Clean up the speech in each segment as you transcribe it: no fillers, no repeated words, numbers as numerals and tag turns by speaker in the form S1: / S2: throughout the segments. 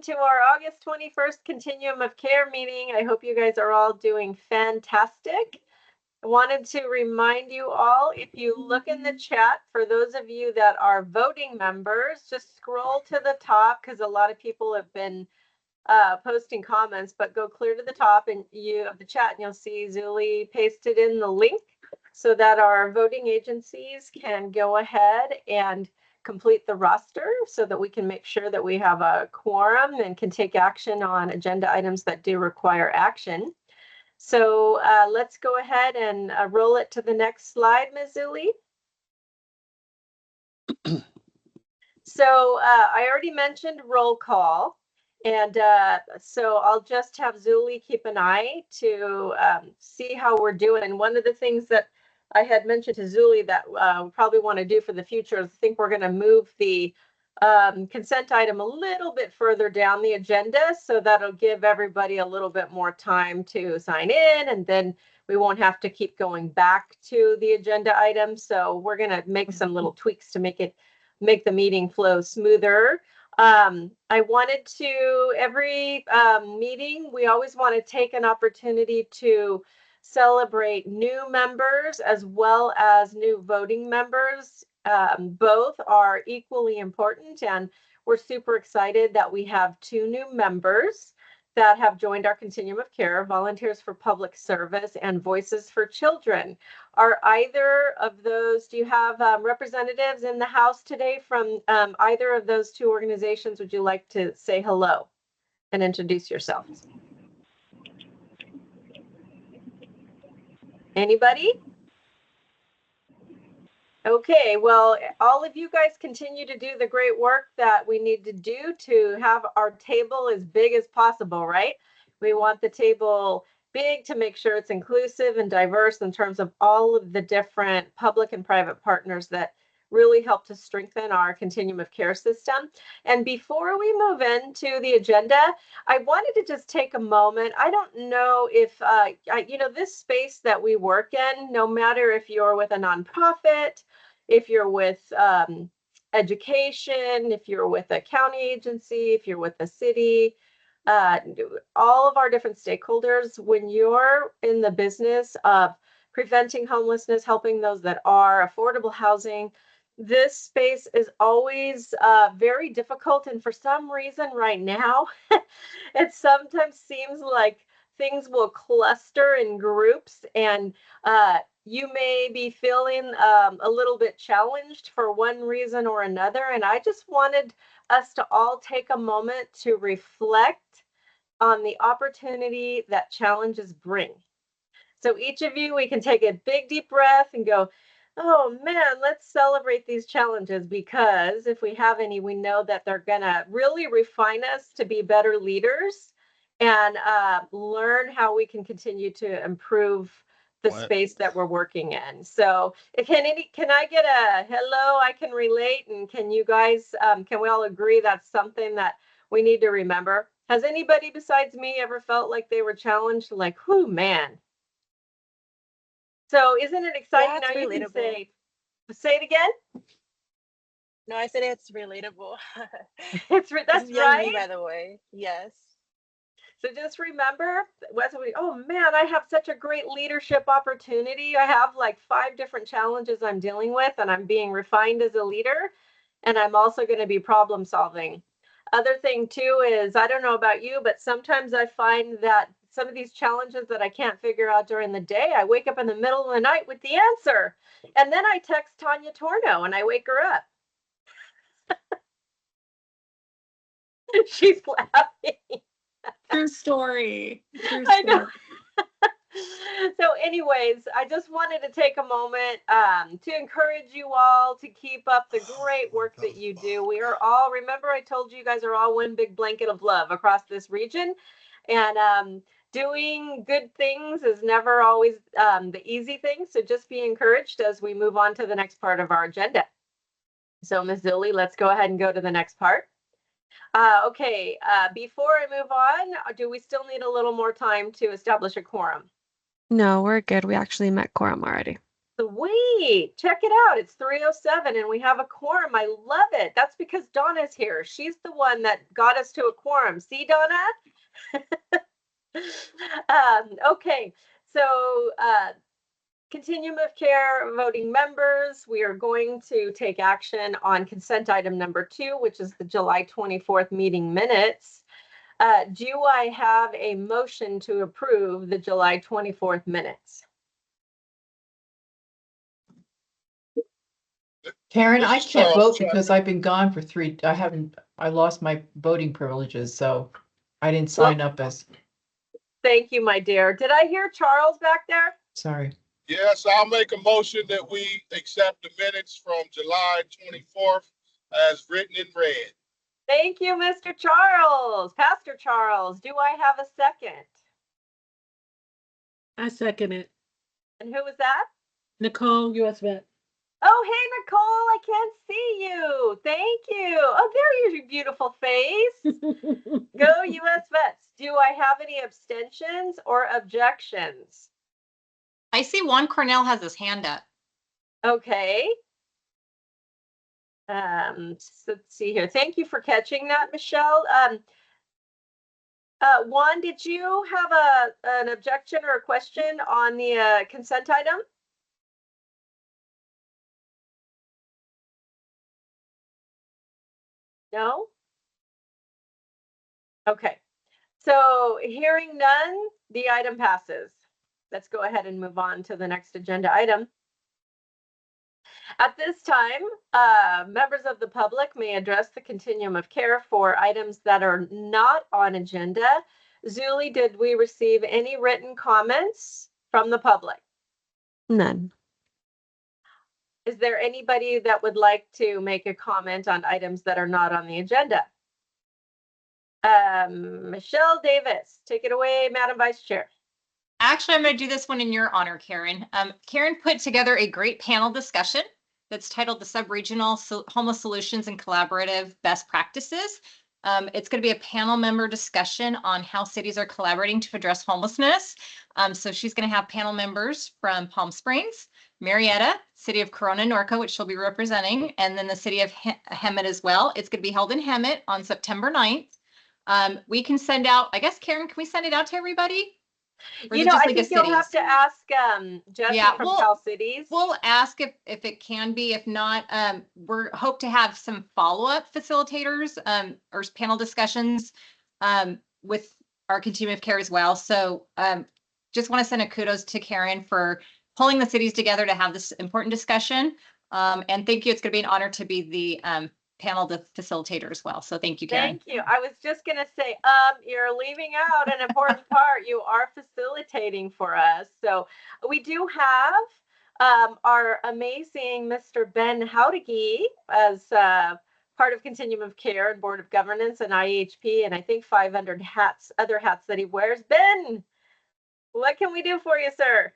S1: to our August 21st Continuum of Care meeting. I hope you guys are all doing fantastic. I wanted to remind you all, if you look in the chat, for those of you that are voting members, just scroll to the top because a lot of people have been posting comments, but go clear to the top and you of the chat and you'll see Zuli pasted in the link so that our voting agencies can go ahead and complete the roster so that we can make sure that we have a quorum and can take action on agenda items that do require action. So let's go ahead and roll it to the next slide, Ms. Zuli. So I already mentioned roll call. And so I'll just have Zuli keep an eye to see how we're doing. And one of the things that I had mentioned to Zuli that we probably want to do for the future is I think we're going to move the consent item a little bit further down the agenda. So that'll give everybody a little bit more time to sign in, and then we won't have to keep going back to the agenda item. So we're going to make some little tweaks to make the meeting flow smoother. I wanted to, every meeting, we always want to take an opportunity to celebrate new members as well as new voting members. Both are equally important, and we're super excited that we have 2 new members that have joined our Continuum of Care, Volunteers for Public Service and Voices for Children. Are either of those, do you have representatives in the House today from either of those 2 organizations? Would you like to say hello and introduce yourselves? Anybody? Okay, well, all of you guys continue to do the great work that we need to do to have our table as big as possible, right? We want the table big to make sure it's inclusive and diverse in terms of all of the different public and private partners that really help to strengthen our continuum of care system. And before we move into the agenda, I wanted to just take a moment. I don't know if, this space that we work in, no matter if you're with a nonprofit, if you're with education, if you're with a county agency, if you're with a city, all of our different stakeholders, when you're in the business of preventing homelessness, helping those that are, affordable housing, this space is always very difficult. And for some reason right now, it sometimes seems like things will cluster in groups, and you may be feeling a little bit challenged for one reason or another. And I just wanted us to all take a moment to reflect on the opportunity that challenges bring. So each of you, we can take a big deep breath and go, oh man, let's celebrate these challenges, because if we have any, we know that they're gonna really refine us to be better leaders and learn how we can continue to improve the space that we're working in. So can I get a hello? I can relate. And can you guys, can we all agree that's something that we need to remember? Has anybody besides me ever felt like they were challenged? Like, whoo, man. So isn't it exciting?
S2: Yeah,
S1: now you
S2: relatable.
S1: can say it again.
S2: No, I said it's relatable.
S1: That's
S2: young me,
S1: right.
S2: by the way. Yes.
S1: So just remember, oh man, I have such a great leadership opportunity. I have like 5 different challenges I'm dealing with, and I'm being refined as a leader, and I'm also going to be problem solving. Other thing too is, I don't know about you, but sometimes I find that some of these challenges that I can't figure out during the day, I wake up in the middle of the night with the answer. And then I text Tanya Torno and I wake her up. She's laughing.
S3: True story. True story.
S1: I know. So anyways, I just wanted to take a moment to encourage you all to keep up the great work that you do. We are all, remember I told you guys are all one big blanket of love across this region. And doing good things is never always the easy thing. So just be encouraged as we move on to the next part of our agenda. So Ms. Zuli, let's go ahead and go to the next part. Okay, before I move on, do we still need a little more time to establish a quorum?
S4: No, we're good. We actually met quorum already.
S1: Sweet. Check it out. It's 3:07 and we have a quorum. I love it. That's because Donna's here. She's the one that got us to a quorum. See, Donna? Okay. So, Continuum of Care voting members, we are going to take action on consent item number 2, which is the July 24th meeting minutes. Do I have a motion to approve the July 24th minutes?
S4: Karen, I
S5: This is
S4: can't
S5: Charles
S4: vote because I've been gone for I lost my voting privileges, so I didn't sign up as,
S1: Thank you, my dear. Did I hear Charles back there?
S4: sorry.
S5: Yes, I'll make a motion that we accept the minutes from July 24th as written and read.
S1: Thank you, Mr. Charles. Pastor Charles, do I have a second?
S6: I second it.
S1: And who was that?
S6: Nicole, US Vet.
S1: Oh, hey, Nicole, I can't see you. Thank you. Oh, there's your beautiful face. Go US Vets. Do I have any abstentions or objections?
S3: I see Juan Cornell has his hand up.
S1: Okay. So let's see here. Thank you for catching that, Michelle. Juan, did you have an objection or a question on the consent item? No? Okay. So hearing none, the item passes. Let's go ahead and move on to the next agenda item. At this time, members of the public may address the continuum of care for items that are not on agenda. Zuli, did we receive any written comments from the public?
S7: None.
S1: Is there anybody that would like to make a comment on items that are not on the agenda? Michelle Davis, take it away, Madam Vice Chair.
S3: Actually, I'm going to do this one in your honor, Karen. Karen put together a great panel discussion that's titled the Sub-Regional Homeless Solutions and Collaborative Best Practices. It's going to be a panel member discussion on how cities are collaborating to address homelessness. So she's going to have panel members from Palm Springs, Marietta, City of Corona, Norco, which she'll be representing, and then the City of Hemet as well. It's going to be held in Hemet on September 9th. We can send out, I guess, Karen, can we send it out to everybody? Or
S1: You
S3: is it
S1: know,
S3: just
S1: I
S3: League of
S1: think you'll have
S3: Cities?
S1: to ask Jesse
S3: Yeah,
S1: from
S3: well,
S1: Cal Cities.
S3: We'll ask if it can be. If not, we're hope to have some follow-up facilitators or panel discussions with our continuum of care as well. So just want to send a kudos to Karen for pulling the cities together to have this important discussion. And thank you. It's going to be an honor to be the panel facilitator as well. So thank you, Karen.
S1: Thank you. I was just going to say, you're leaving out an important part. You are facilitating for us. So we do have our amazing Mr. Ben Howdigi as part of Continuum of Care and Board of Governance and IHP, and I think 500 other hats that he wears. Ben, what can we do for you, sir?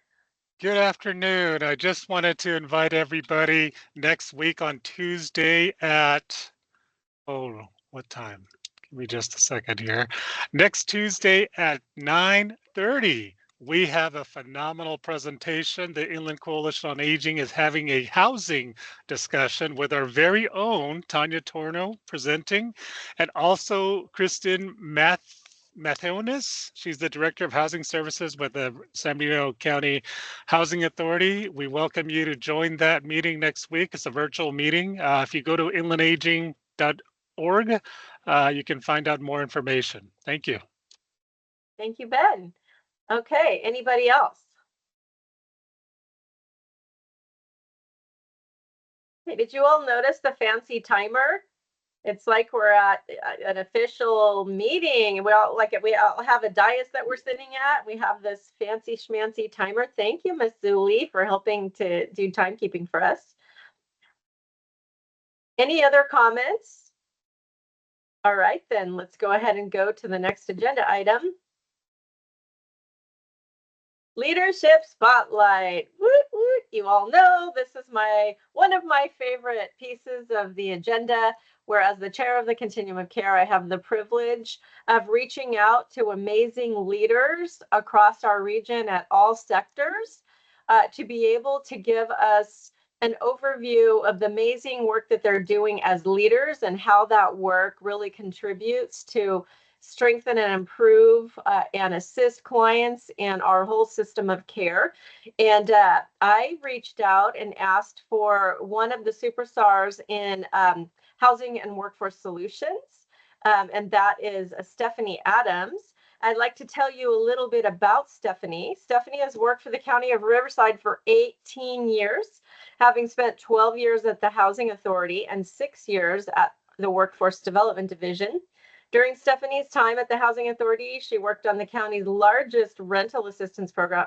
S8: Good afternoon. I just wanted to invite everybody next week on Tuesday at, oh, what time? Give me just a second here. Next Tuesday at 9:30. We have a phenomenal presentation. The Inland Coalition on Aging is having a housing discussion with our very own Tanya Torno presenting, and also Kristen Matheonis. She's the Director of Housing Services with the San Bernardino County Housing Authority. We welcome you to join that meeting next week. It's a virtual meeting. If you go to inlandaging.org, you can find out more information. Thank you.
S1: Thank you, Ben. Okay, anybody else? Hey, did you all notice the fancy timer? It's like we're at an official meeting. We all have a dais that we're sitting at. We have this fancy schmancy timer. Thank you, Miss Zuli, for helping to do timekeeping for us. Any other comments? All right, then let's go ahead and go to the next agenda item. Leadership Spotlight. Woot, woot. You all know this is one of my favorite pieces of the agenda, where as the chair of the Continuum of Care, I have the privilege of reaching out to amazing leaders across our region at all sectors. to be able to give us an overview of the amazing work that they're doing as leaders and how that work really contributes to strengthen and improve and assist clients and our whole system of care. And I reached out and asked for one of the superstars in housing and workforce solutions, and that is Stephanie Adams. I'd like to tell you a little bit about Stephanie. Stephanie has worked for the County of Riverside for 18 years, having spent 12 years at the Housing Authority and 6 years at the Workforce Development Division. During Stephanie's time at the Housing Authority, she worked on the county's largest rental assistance program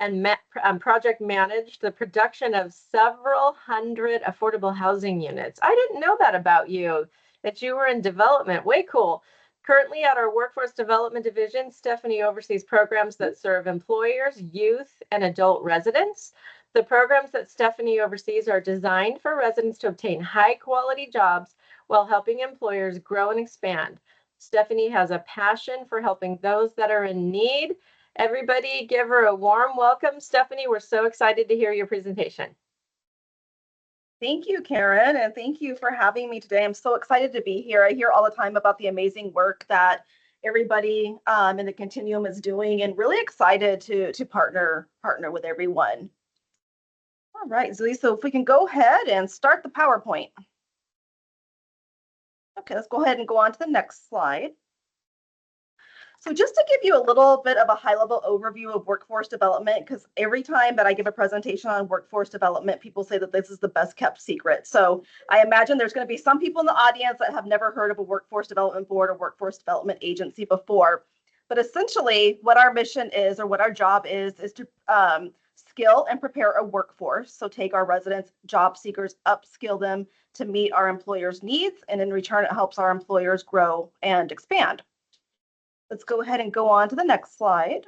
S1: and project managed the production of several hundred affordable housing units. I didn't know that about you, that you were in development. Way cool. Currently at our Workforce Development Division, Stephanie oversees programs that serve employers, youth, and adult residents. The programs that Stephanie oversees are designed for residents to obtain high-quality jobs while helping employers grow and expand. Stephanie has a passion for helping those that are in need. Everybody give her a warm welcome. Stephanie, we're so excited to hear your presentation.
S7: Thank you, Karen, and thank you for having me today. I'm so excited to be here. I hear all the time about the amazing work that everybody in the Continuum is doing, and really excited to partner with everyone. All right, Zuli, so if we can go ahead and start the PowerPoint. Okay, let's go ahead and go on to the next slide. So just to give you a little bit of a high-level overview of workforce development, because every time that I give a presentation on workforce development, people say that this is the best kept secret. So I imagine there's going to be some people in the audience that have never heard of a workforce development board or workforce development agency before. But essentially what our mission is, or what our job is to skill and prepare a workforce. So take our residents, job seekers, upskill them to meet our employers' needs. And in return, it helps our employers grow and expand. Let's go ahead and go on to the next slide.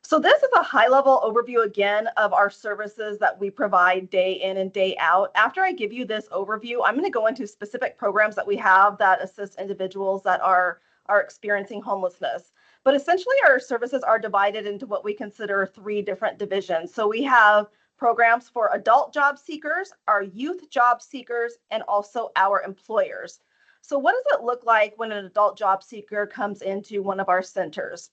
S7: So this is a high-level overview again of our services that we provide day in and day out. After I give you this overview, I'm going to go into specific programs that we have that assist individuals that are experiencing homelessness. But essentially our services are divided into what we consider 3 different divisions. So we have programs for adult job seekers, our youth job seekers, and also our employers. So what does it look like when an adult job seeker comes into one of our centers?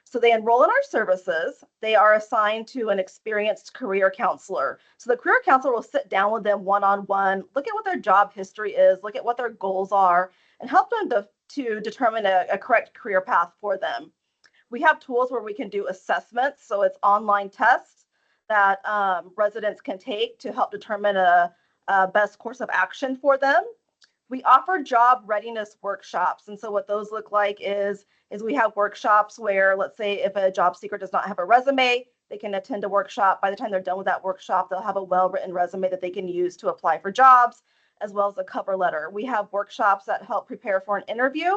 S7: So they enroll in our services. They are assigned to an experienced career counselor. So the career counselor will sit down with them one-on-one, look at what their job history is, look at what their goals are, and help them to determine a correct career path for them. We have tools where we can do assessments. So it's online tests that residents can take to help determine a best course of action for them. We offer job readiness workshops. And so what those look like is we have workshops where, let's say if a job seeker does not have a resume, they can attend a workshop. By the time they're done with that workshop, they'll have a well-written resume that they can use to apply for jobs, as well as a cover letter. We have workshops that help prepare for an interview,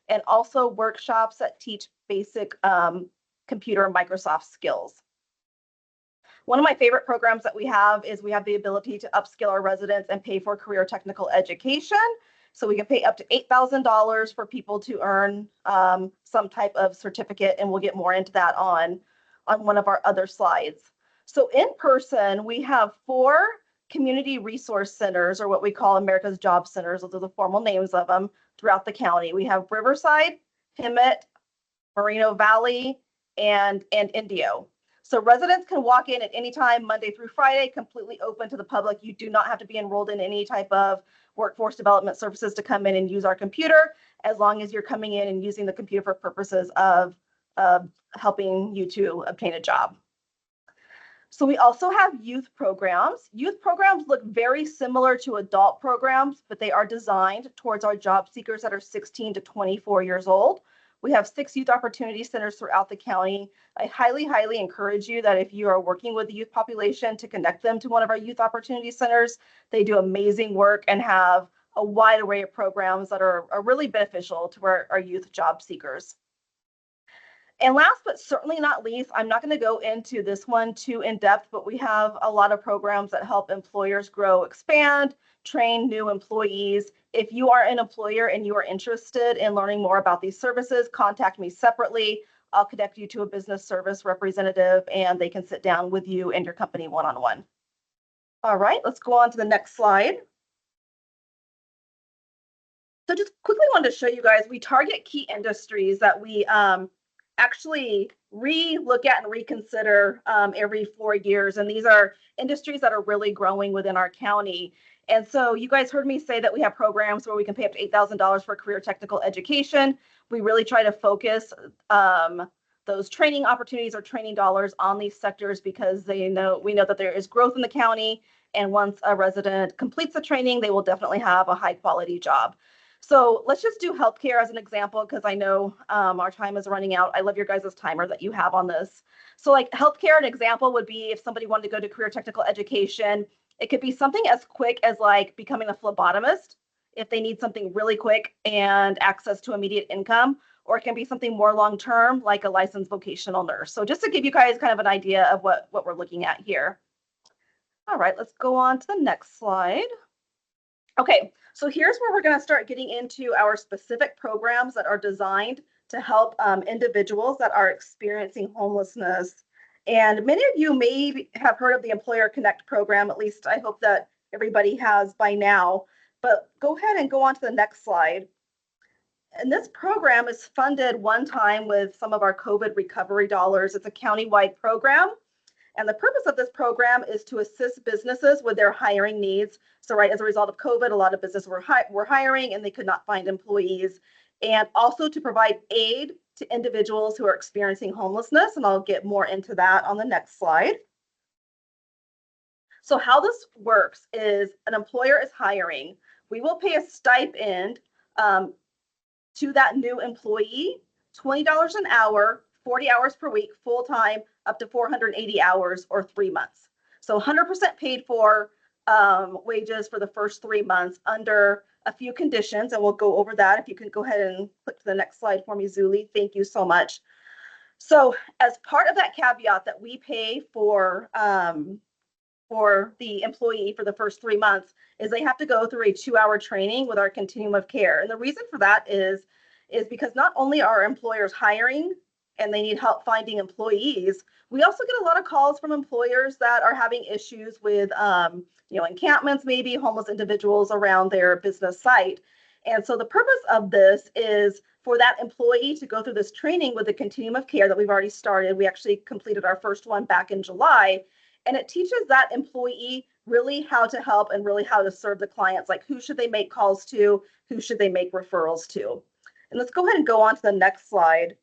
S7: and also workshops that teach basic computer and Microsoft skills. One of my favorite programs that we have is we have the ability to upskill our residents and pay for career technical education. So we can pay up to $8,000 for people to earn some type of certificate, and we'll get more into that on one of our other slides. So in person, we have 4 community resource centers, or what we call America's Job Centers. Those are the formal names of them throughout the county. We have Riverside, Hemet, Moreno Valley, and Indio. So residents can walk in at any time, Monday through Friday, completely open to the public. You do not have to be enrolled in any type of workforce development services to come in and use our computer, as long as you're coming in and using the computer for purposes of helping you to obtain a job. So we also have youth programs. Youth programs look very similar to adult programs, but they are designed towards our job seekers that are 16 to 24 years old. We have 6 youth opportunity centers throughout the county. I highly, highly encourage you that if you are working with the youth population, to connect them to one of our youth opportunity centers. They do amazing work and have a wide array of programs that are really beneficial to our youth job seekers. And last but certainly not least, I'm not going to go into this one too in depth, but we have a lot of programs that help employers grow, expand, train new employees. If you are an employer and you are interested in learning more about these services, contact me separately. I'll connect you to a business service representative and they can sit down with you and your company one-on-one. All right, let's go on to the next slide. So just quickly wanted to show you guys, we target key industries that we actually re-look at and reconsider every 4 years. And these are industries that are really growing within our county. And so you guys heard me say that we have programs where we can pay up to $8,000 for career technical education. We really try to focus those training opportunities or training dollars on these sectors because we know that there is growth in the county. And once a resident completes the training, they will definitely have a high quality job. So let's just do healthcare as an example, because I know our time is running out. I love your guys' timer that you have on this. So like healthcare, an example would be if somebody wanted to go to career technical education, it could be something as quick as like becoming a phlebotomist if they need something really quick and access to immediate income, or it can be something more long-term like a licensed vocational nurse. So just to give you guys kind of an idea of what we're looking at here. All right, let's go on to the next slide. Okay, so here's where we're going to start getting into our specific programs that are designed to help individuals that are experiencing homelessness. And many of you may have heard of the Employer Connect program, at least I hope that everybody has by now. But go ahead and go on to the next slide. And this program is funded one time with some of our COVID recovery dollars. It's a countywide program. And the purpose of this program is to assist businesses with their hiring needs. So right, as a result of COVID, a lot of businesses were hiring and they could not find employees. And also to provide aid to individuals who are experiencing homelessness. And I'll get more into that on the next slide. So how this works is an employer is hiring. We will pay a stipend to that new employee, $20 an hour, 40 hours per week, full-time, up to 480 hours or 3 months. So 100% paid for wages for the first 3 months under a few conditions, and we'll go over that. If you can go ahead and click to the next slide for me, Zuli. Thank you so much. So as part of that caveat that we pay for the employee for the first 3 months is they have to go through a 2-hour training with our continuum of care. And the reason for that is because not only are employers hiring and they need help finding employees, we also get a lot of calls from employers that are having issues with encampments, maybe homeless individuals around their business site. And so the purpose of this is for that employee to go through this training with the continuum of care that we've already started. We actually completed our first one back in July. And it teaches that employee really how to help and really how to serve the clients, like who should they make calls to, who should they make referrals to. And let's go ahead and go on to the next slide.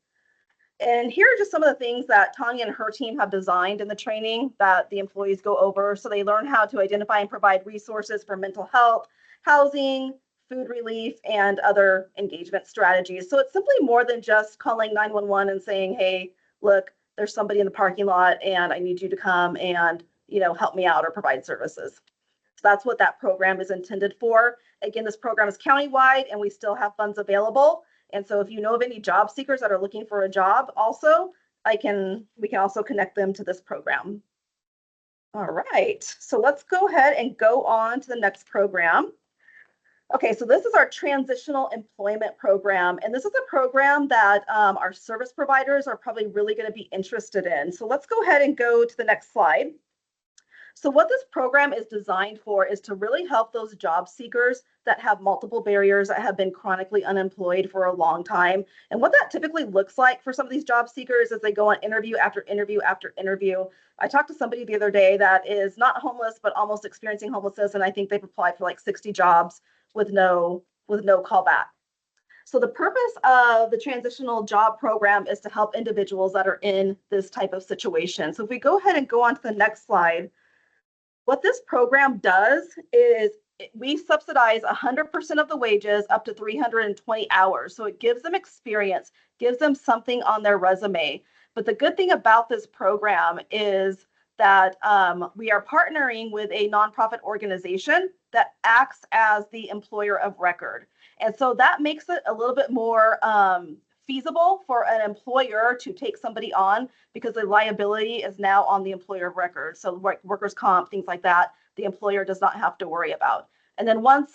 S7: And here are just some of the things that Tanya and her team have designed in the training that the employees go over. So they learn how to identify and provide resources for mental health, housing, food relief, and other engagement strategies. So it's simply more than just calling 911 and saying, hey, look, there's somebody in the parking lot and I need you to come and, help me out or provide services. So that's what that program is intended for. Again, this program is countywide and we still have funds available. And so if you know of any job seekers that are looking for a job also, we can also connect them to this program. All right, so let's go ahead and go on to the next program. Okay, so this is our transitional employment program, and this is a program that our service providers are probably really going to be interested in. So let's go ahead and go to the next slide. So what this program is designed for is to really help those job seekers that have multiple barriers, that have been chronically unemployed for a long time. And what that typically looks like for some of these job seekers is they go on interview after interview after interview. I talked to somebody the other day that is not homeless, but almost experiencing homelessness. And I think they've applied for like 60 jobs with no callback. So the purpose of the transitional job program is to help individuals that are in this type of situation. So if we go ahead and go on to the next slide, what this program does is we subsidize 100% of the wages up to 320 hours. So it gives them experience, gives them something on their resume. But the good thing about this program is that we are partnering with a nonprofit organization that acts as the employer of record. And so that makes it a little bit more feasible for an employer to take somebody on because the liability is now on the employer of record. So workers' comp, things like that, the employer does not have to worry about. And then once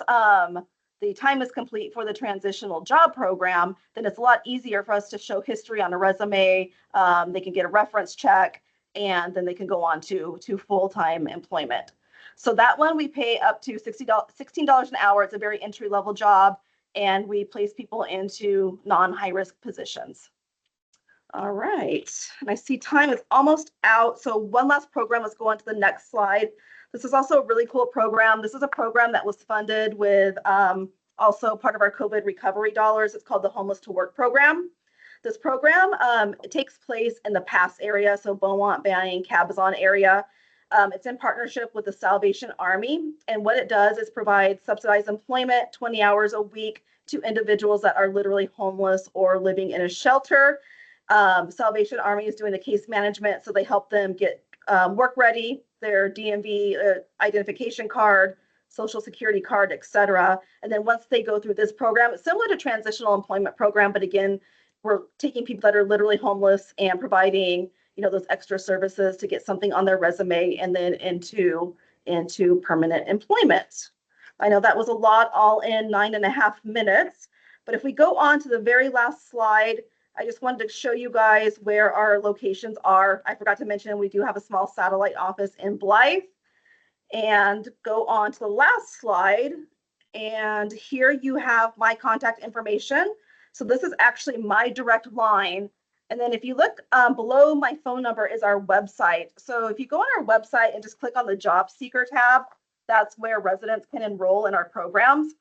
S7: the time is complete for the transitional job program, then it's a lot easier for us to show history on a resume. They can get a reference check, and then they can go on to full-time employment. So that one we pay up to $16 an hour. It's a very entry-level job, and we place people into non-high-risk positions. All right, and I see time is almost out. So one last program, let's go on to the next slide. This is also a really cool program. This is a program that was funded with also part of our COVID recovery dollars. It's called the Homeless to Work program. This program, it takes place in the Pass area, so Beaumont, Banning, Cabazon area. It's in partnership with the Salvation Army. And what it does is provide subsidized employment, 20 hours a week to individuals that are literally homeless or living in a shelter. Salvation Army is doing the case management, so they help them get work ready, their DMV identification card, social security card, etc. And then once they go through this program, it's similar to transitional employment program, but again, we're taking people that are literally homeless and providing, those extra services to get something on their resume and then into permanent employment. I know that was a lot, all in 9.5 minutes, but if we go on to the very last slide, I just wanted to show you guys where our locations are. I forgot to mention we do have a small satellite office in Blythe. And go on to the last slide. And here you have my contact information. So this is actually my direct line. And then if you look below my phone number is our website. So if you go on our website and just click on the job seeker tab, that's where residents can enroll in our programs.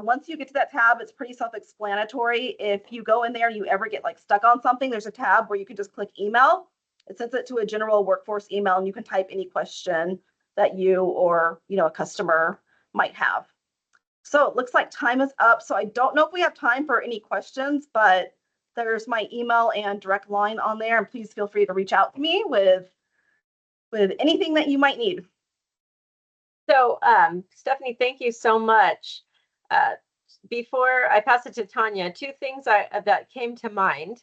S7: Once you get to that tab, it's pretty self-explanatory. If you go in there and you ever get stuck on something, there's a tab where you can just click email. It sends it to a general workforce email, and you can type any question that you or a customer might have. So it looks like time is up. So I don't know if we have time for any questions, but there's my email and direct line on there. And please feel free to reach out to me with anything that you might need.
S1: So Stephanie, thank you so much. Before I pass it to Tanya, two things that came to mind.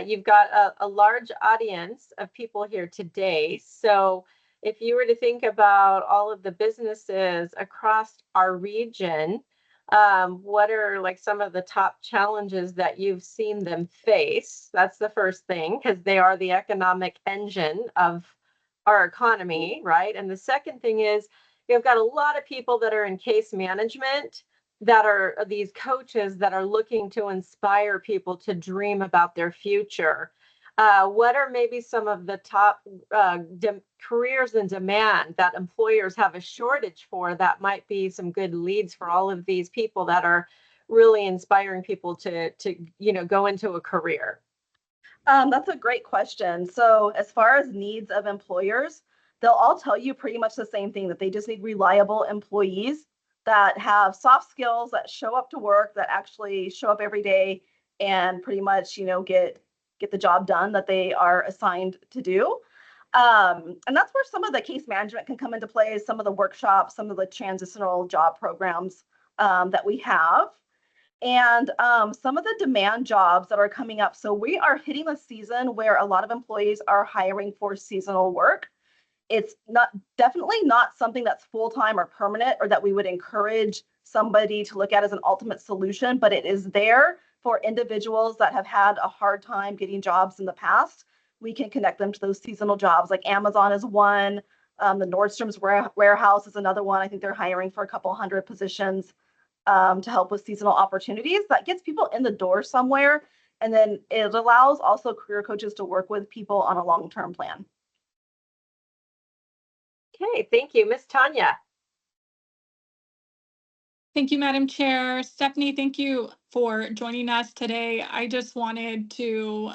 S1: You've got a large audience of people here today. So if you were to think about all of the businesses across our region, what are some of the top challenges that you've seen them face? That's the first thing, because they are the economic engine of our economy, right? And the second thing is, you've got a lot of people that are in case management that are these coaches that are looking to inspire people to dream about their future. What are maybe some of the top careers in demand that employers have a shortage for that might be some good leads for all of these people that are really inspiring people to go into a career?
S7: That's a great question. So as far as needs of employers, they'll all tell you pretty much the same thing, that they just need reliable employees that have soft skills, that show up to work, that actually show up every day and pretty much, get the job done that they are assigned to do. And that's where some of the case management can come into play, some of the workshops, some of the transitional job programs that we have. And some of the demand jobs that are coming up. So we are hitting a season where a lot of employees are hiring for seasonal work. It's definitely not something that's full-time or permanent, or that we would encourage somebody to look at as an ultimate solution, but it is there for individuals that have had a hard time getting jobs in the past. We can connect them to those seasonal jobs. Like Amazon is one, the Nordstrom's warehouse is another one. I think they're hiring for a couple hundred positions to help with seasonal opportunities. That gets people in the door somewhere. And then it allows also career coaches to work with people on a long-term plan.
S1: Okay, thank you. Miss Tanya.
S9: Thank you, Madam Chair. Stephanie, thank you for joining us today. I just wanted to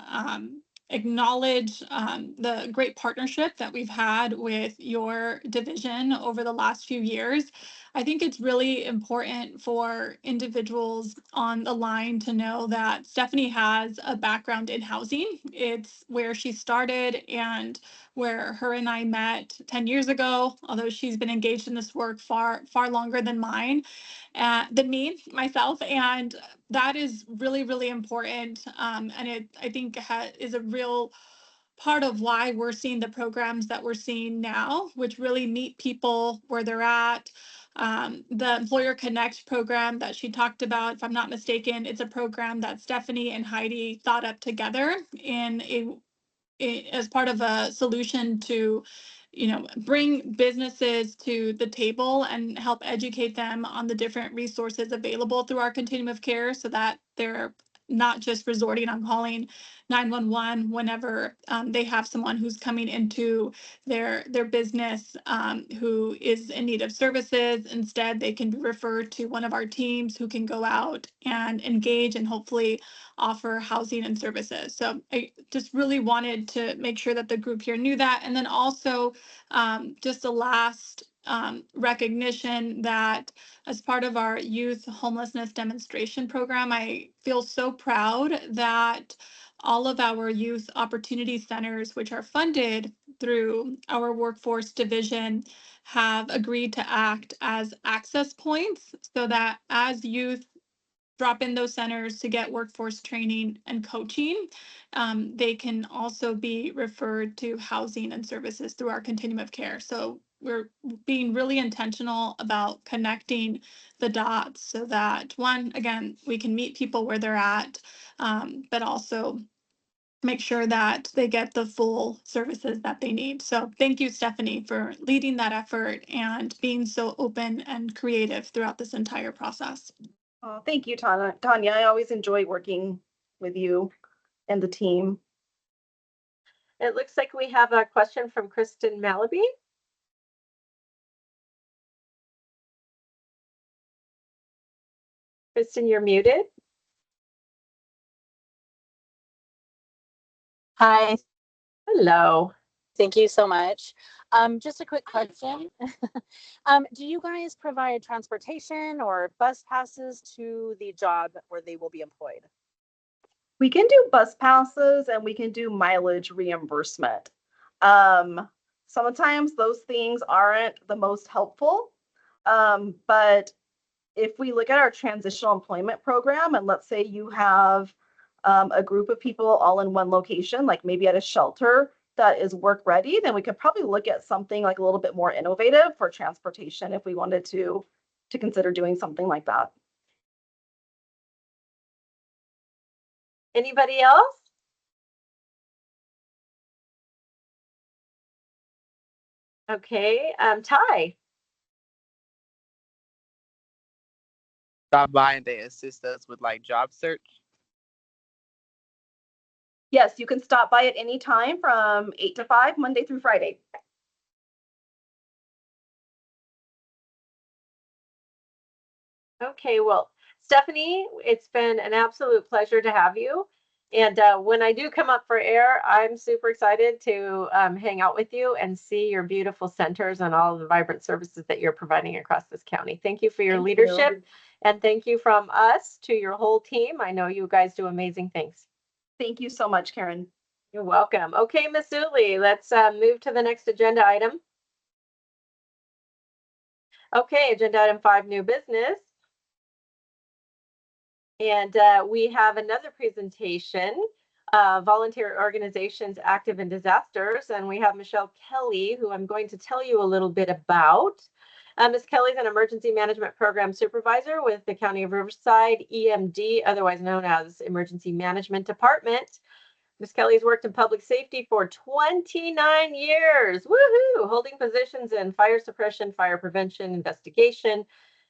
S9: acknowledge the great partnership that we've had with your division over the last few years. I think it's really important for individuals on the line to know that Stephanie has a background in housing. It's where she started and where her and I met 10 years ago, although she's been engaged in this work far longer than me, myself. And that is really, really important. And I think is a real part of why we're seeing the programs that we're seeing now, which really meet people where they're at, The Employer Connect program that she talked about, if I'm not mistaken, it's a program that Stephanie and Heidi thought up together as part of a solution to, bring businesses to the table and help educate them on the different resources available through our continuum of care so that they're not just resorting on calling 911 whenever they have someone who's coming into their business who is in need of services. Instead, they can be referred to one of our teams who can go out and engage and hopefully offer housing and services. So I just really wanted to make sure that the group here knew that. And then also just a last recognition that as part of our youth homelessness demonstration program, I feel so proud that all of our youth opportunity centers, which are funded through our workforce division, have agreed to act as access points so that as youth drop in those centers to get workforce training and coaching, they can also be referred to housing and services through our continuum of care. So we're being really intentional about connecting the dots so that, one, again, we can meet people where they're at, but also make sure that they get the full services that they need. So thank you, Stephanie, for leading that effort and being so open and creative throughout this entire process.
S7: Oh, thank you, Tanya. I always enjoy working with you and the team.
S1: It looks like we have a question from Kristen Malaby. Kristen, you're muted.
S10: Hi,
S1: Hello.
S10: thank you so much. Just a quick question. Do you guys provide transportation or bus passes to the job where they will be employed?
S7: We can do bus passes and we can do mileage reimbursement. Sometimes those things aren't the most helpful. But if we look at our transitional employment program, and let's say you have a group of people all in one location, like maybe at a shelter that is work ready, then we could probably look at something like a little bit more innovative for transportation if we wanted to consider doing something like that.
S1: Anybody else? Okay, Ty.
S11: Stop by and they assist us with like job search.
S7: Yes, you can stop by at any time from 8 to 5, Monday through Friday.
S1: Okay, well, Stephanie, it's been an absolute pleasure to have you. And when I do come up for air, I'm super excited to hang out with you and see your beautiful centers and all of the vibrant services that you're providing across this county. Thank you for your leadership. And thank you from us to your whole team. I know you guys do amazing things.
S7: Thank you so much, Karen.
S1: You're welcome. Okay, Miss Uli, let's move to the next agenda item. Okay, agenda item 5, new business. And we have another presentation, Voluntary Organizations Active in Disasters. And we have Michelle Kelly, who I'm going to tell you a little bit about. Ms. Kelly is an Emergency Management Program Supervisor with the County of Riverside, EMD, otherwise known as Emergency Management Department. Ms. Kelly's worked in public safety for 29 years, woohoo, holding positions in fire suppression, fire prevention, investigation,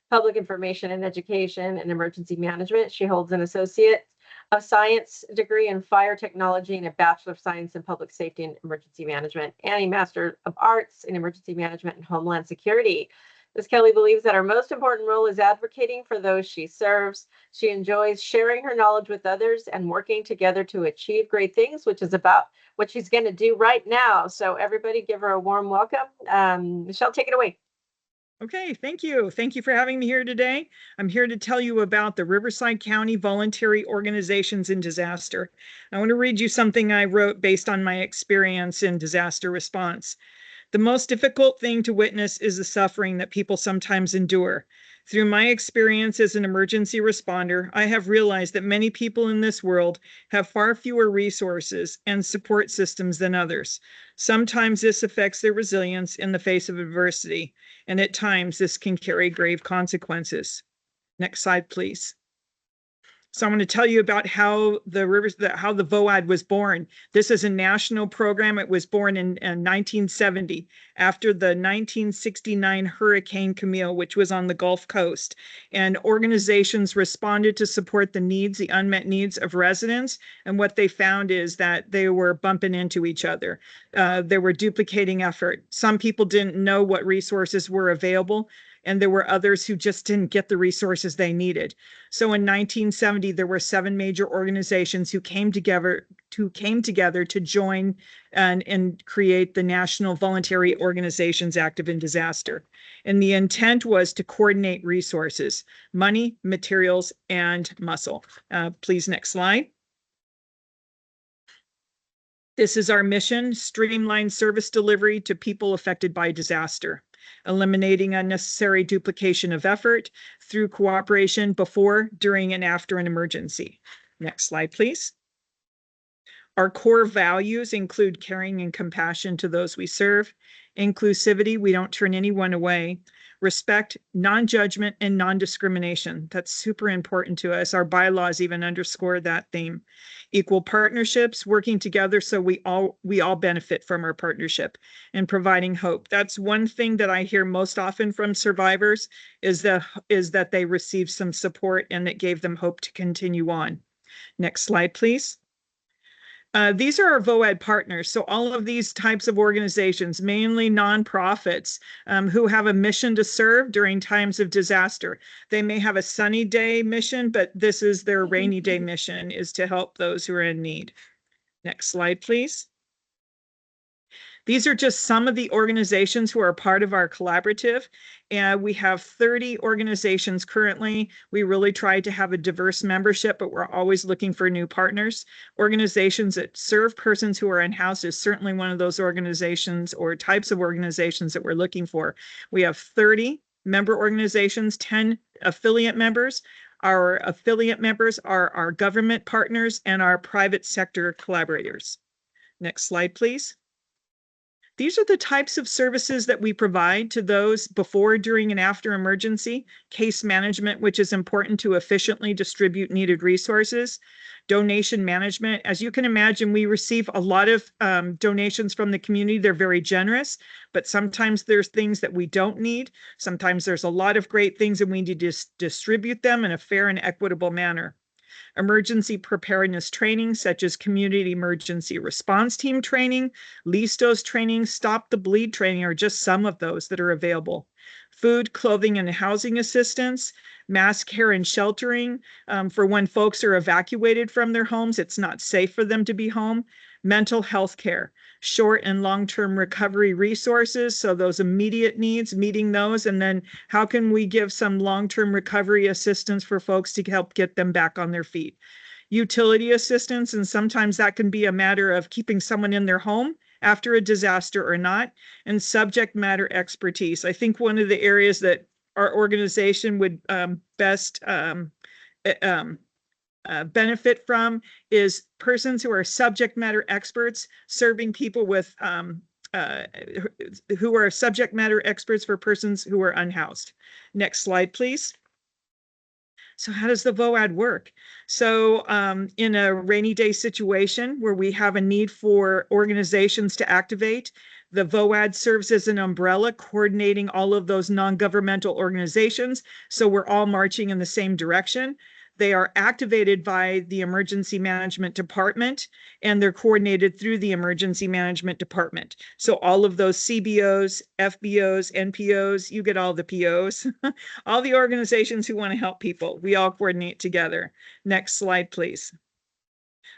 S1: public information and education, and emergency management. She holds an Associate of Science degree in fire technology and a Bachelor of Science in public safety and emergency management, and a Master of Arts in emergency management and homeland security. Ms. Kelly believes that her most important role is advocating for those she serves. She enjoys sharing her knowledge with others and working together to achieve great things, which is about what she's going to do right now. So everybody give her a warm welcome. Michelle, take it away.
S12: Okay, thank you. Thank you for having me here today. I'm here to tell you about the Riverside County Voluntary Organizations in Disaster. I want to read you something I wrote based on my experience in disaster response. The most difficult thing to witness is the suffering that people sometimes endure. Through my experience as an emergency responder, I have realized that many people in this world have far fewer resources and support systems than others. Sometimes this affects their resilience in the face of adversity, and at times this can carry grave consequences. Next slide, please. So I'm going to tell you about how the VOAD was born. This is a national program. It was born in 1970 after the 1969 Hurricane Camille, which was on the Gulf Coast. And organizations responded to support the unmet needs of residents. And what they found is that they were bumping into each other. They were duplicating effort. Some people didn't know what resources were available, and there were others who just didn't get the resources they needed. So in 1970, there were 7 major organizations who came together to join and create the National Voluntary Organizations Active in Disaster. And the intent was to coordinate resources, money, materials, and muscle. Please, next slide. This is our mission: streamline service delivery to people affected by disaster, eliminating unnecessary duplication of effort through cooperation before, during, and after an emergency. Next slide, please. Our core values include caring and compassion to those we serve, inclusivity, we don't turn anyone away, respect, non-judgment, and non-discrimination. That's super important to us. Our bylaws even underscore that theme. Equal partnerships, working together so we all benefit from our partnership, and providing hope. That's one thing that I hear most often from survivors is that they received some support and it gave them hope to continue on. Next slide, please. These are our VOAD partners. So all of these types of organizations, mainly nonprofits, who have a mission to serve during times of disaster. They may have a sunny day mission, but this is their rainy day mission, is to help those who are in need. Next slide, please. These are just some of the organizations who are part of our collaborative. And we have 30 organizations currently. We really try to have a diverse membership, but we're always looking for new partners. Organizations that serve persons who are unhoused is certainly one of those organizations or types of organizations that we're looking for. We have 30 member organizations, 10 affiliate members. Our affiliate members are our government partners and our private sector collaborators. Next slide, please. These are the types of services that we provide to those before, during, and after emergency. Case management, which is important to efficiently distribute needed resources. Donation management. As you can imagine, we receive a lot of donations from the community. They're very generous, but sometimes there's things that we don't need. Sometimes there's a lot of great things and we need to distribute them in a fair and equitable manner. Emergency preparedness training, such as community emergency response team training, LISTOS training, stop the bleed training are just some of those that are available. Food, clothing, and housing assistance, mass care and sheltering for when folks are evacuated from their homes. It's not safe for them to be home. Mental health care, short and long-term recovery resources. So those immediate needs, meeting those, and then how can we give some long-term recovery assistance for folks to help get them back on their feet? Utility assistance, and sometimes that can be a matter of keeping someone in their home after a disaster or not, and subject matter expertise. I think one of the areas that our organization would best benefit from is persons who are subject matter experts serving people with who are subject matter experts for persons who are unhoused. Next slide, please. So how does the VOAD work? So in a rainy day situation where we have a need for organizations to activate, the VOAD serves as an umbrella coordinating all of those non-governmental organizations. So we're all marching in the same direction. They are activated by the Emergency Management Department, and they're coordinated through the Emergency Management Department. So all of those CBOs, FBOs, NPOs, you get all the POs, all the organizations who want to help people, we all coordinate together. Next slide, please.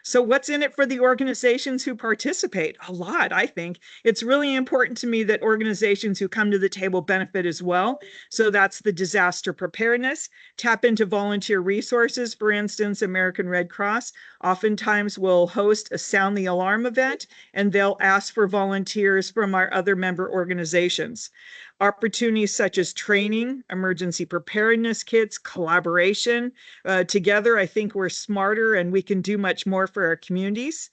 S12: So what's in it for the organizations who participate? A lot, I think. It's really important to me that organizations who come to the table benefit as well. So that's the disaster preparedness, tap into volunteer resources. For instance, American Red Cross oftentimes will host a sound the alarm event, and they'll ask for volunteers from our other member organizations. Opportunities such as training, emergency preparedness kits, collaboration. Together, I think we're smarter and we can do much more for our communities.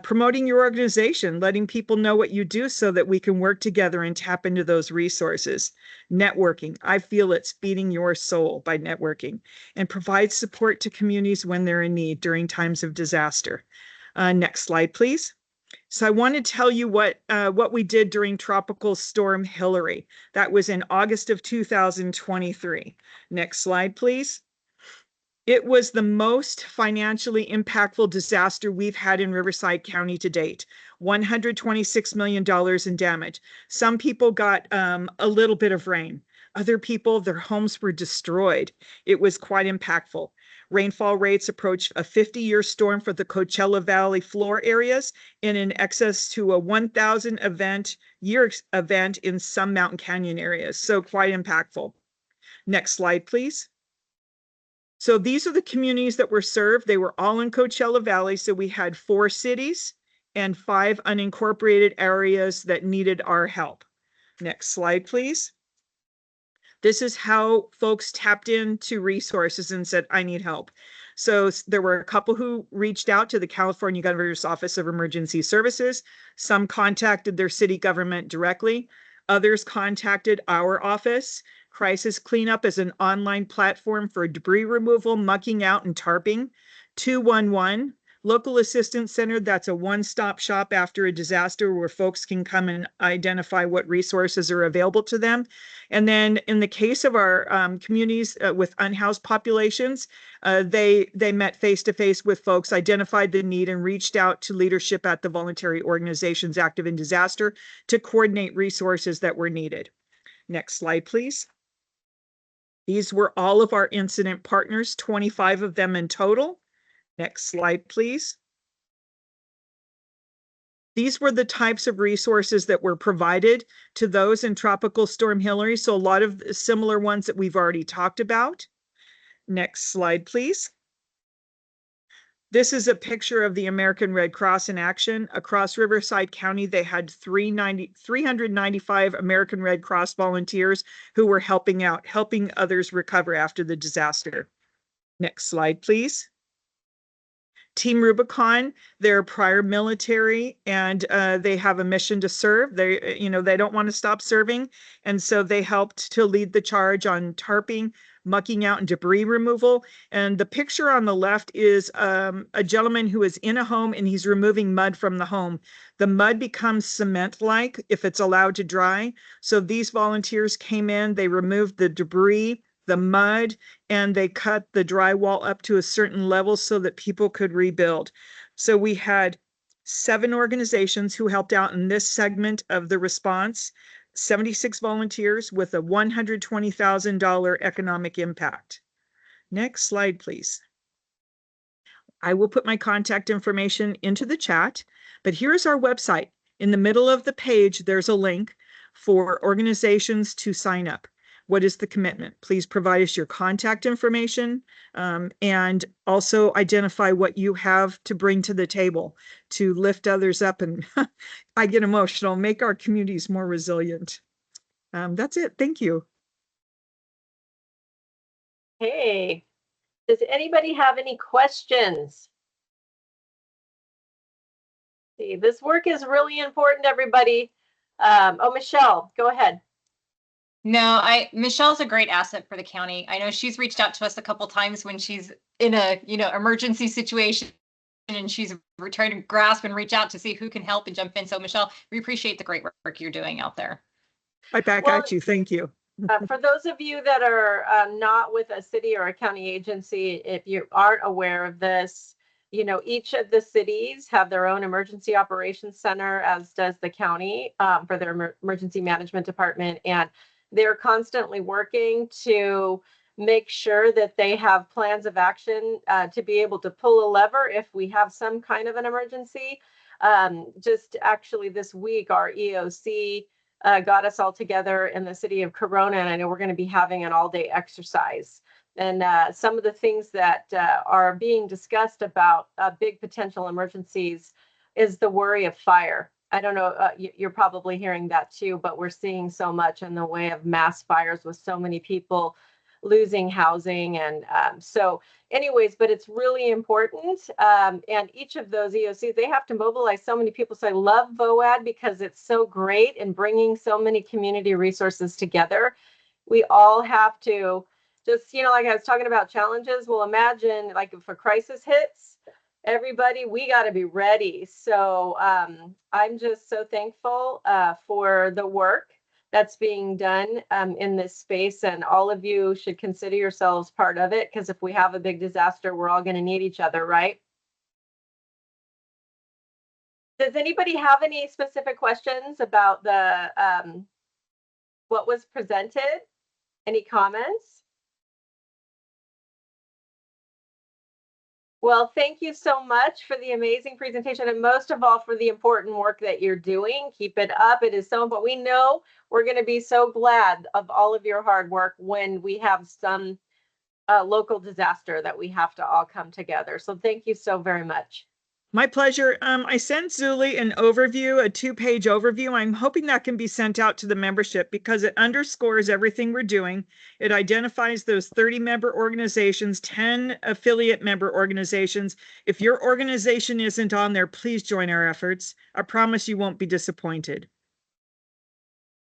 S12: Promoting your organization, letting people know what you do so that we can work together and tap into those resources. Networking, I feel it's feeding your soul by networking, and provide support to communities when they're in need during times of disaster. Next slide, please. So I want to tell you what we did during Tropical Storm Hillary. That was in August of 2023. Next slide, please. It was the most financially impactful disaster we've had in Riverside County to date. $126 million in damage. Some people got a little bit of rain. Other people, their homes were destroyed. It was quite impactful. Rainfall rates approached a 50-year storm for the Coachella Valley floor areas and in excess to a 1,000 year event in some mountain canyon areas. So quite impactful. Next slide, please. So these are the communities that were served. They were all in Coachella Valley. So we had 4 cities and 5 unincorporated areas that needed our help. Next slide, please. This is how folks tapped into resources and said, I need help. So there were a couple who reached out to the California Governor's Office of Emergency Services. Some contacted their city government directly. Others contacted our office. Crisis Cleanup is an online platform for debris removal, mucking out, and tarping. 211, Local Assistance Center, that's a one-stop shop after a disaster where folks can come and identify what resources are available to them. And then in the case of our communities with unhoused populations, they met face-to-face with folks, identified the need, and reached out to leadership at the voluntary organizations active in disaster to coordinate resources that were needed. Next slide, please. These were all of our incident partners, 25 of them in total. Next slide, please. These were the types of resources that were provided to those in Tropical Storm Hillary. So a lot of similar ones that we've already talked about. Next slide, please. This is a picture of the American Red Cross in action. Across Riverside County, they had 395 American Red Cross volunteers who were helping out, helping others recover after the disaster. Next slide, please. Team Rubicon, they're prior military and they have a mission to serve. They don't want to stop serving. And so they helped to lead the charge on tarping, mucking out, and debris removal. And the picture on the left is a gentleman who is in a home and he's removing mud from the home. The mud becomes cement-like if it's allowed to dry. So these volunteers came in, they removed the debris, the mud, and they cut the drywall up to a certain level so that people could rebuild. So we had 7 organizations who helped out in this segment of the response, 76 volunteers with a $120,000 economic impact. Next slide, please. I will put my contact information into the chat, but here's our website. In the middle of the page, there's a link for organizations to sign up. What is the commitment? Please provide us your contact information and also identify what you have to bring to the table to lift others up. And I get emotional, make our communities more resilient. That's it. Thank you.
S1: Hey, does anybody have any questions? See, this work is really important, everybody. Michelle, go ahead.
S3: No, Michelle's a great asset for the county. I know she's reached out to us a couple times when she's in a, emergency situation and she's trying to grasp and reach out to see who can help and jump in. So Michelle, we appreciate the great work you're doing out there.
S12: Right back at you. Thank you.
S1: For those of you that are not with a city or a county agency, if you aren't aware of this, each of the cities have their own emergency operations center, as does the county for their emergency management department. And they're constantly working to make sure that they have plans of action to be able to pull a lever if we have some kind of an emergency. Just actually this week, our EOC got us all together in the city of Corona, and I know we're going to be having an all-day exercise. And some of the things that are being discussed about big potential emergencies is the worry of fire. I don't know, you're probably hearing that too, but we're seeing so much in the way of mass fires with so many people losing housing. And so anyways, but it's really important. And each of those EOCs, they have to mobilize so many people. So I love VOAD because it's so great in bringing so many community resources together. We all have to just, like I was talking about challenges. Well, imagine like if a crisis hits, everybody, we got to be ready. So I'm just so thankful for the work that's being done in this space, and all of you should consider yourselves part of it, because if we have a big disaster, we're all going to need each other, right? Does anybody have any specific questions about the what was presented? Any comments? Well, thank you so much for the amazing presentation, and most of all for the important work that you're doing. Keep it up. It is so important. We know we're going to be so glad of all of your hard work when we have some local disaster that we have to all come together. So thank you so very much.
S12: My pleasure. I sent Zuli an overview, a 2-page overview. I'm hoping that can be sent out to the membership because it underscores everything we're doing. It identifies those 30 member organizations, 10 affiliate member organizations. If your organization isn't on there, please join our efforts. I promise you won't be disappointed.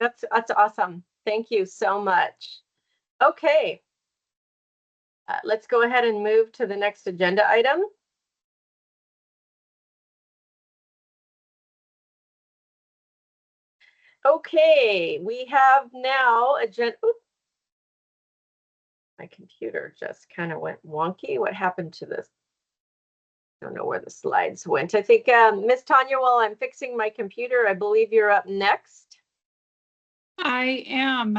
S1: That's awesome. Thank you so much. Okay. Let's go ahead and move to the next agenda item. Okay, we have now agenda. My computer just kind of went wonky. What happened to this? I don't know where the slides went. I think Miss Tanya, while I'm fixing my computer, I believe you're up next.
S9: I am.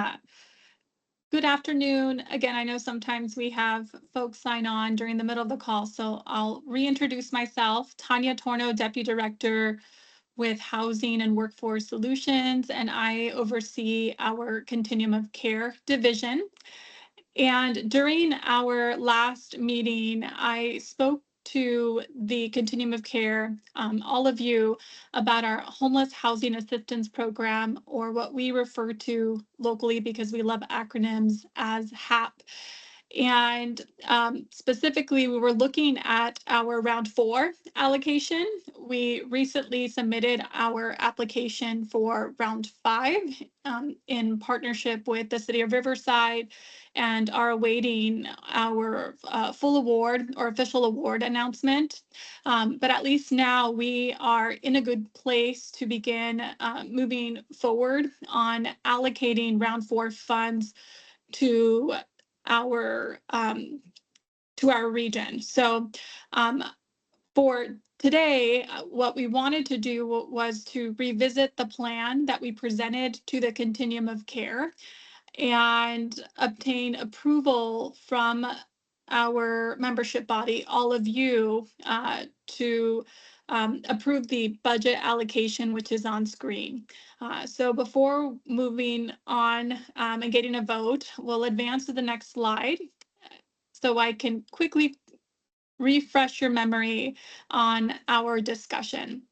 S9: Good afternoon. Again, I know sometimes we have folks sign on during the middle of the call, so I'll reintroduce myself. Tanya Torno, Deputy Director with Housing and Workforce Solutions, and I oversee our Continuum of Care division. And during our last meeting, I spoke to the Continuum of Care, all of you, about our Homeless Housing Assistance Program, or what we refer to locally, because we love acronyms, as HAP. And specifically, we were looking at our round 4 allocation. We recently submitted our application for round 5 in partnership with the City of Riverside, and are awaiting our full award or official award announcement. But at least now we are in a good place to begin moving forward on allocating round 4 funds to our region. So for today, what we wanted to do was to revisit the plan that we presented to the Continuum of Care and obtain approval from our membership body, all of you, to approve the budget allocation, which is on screen. So before moving on and getting a vote, we'll advance to the next slide so I can quickly refresh your memory on our discussion.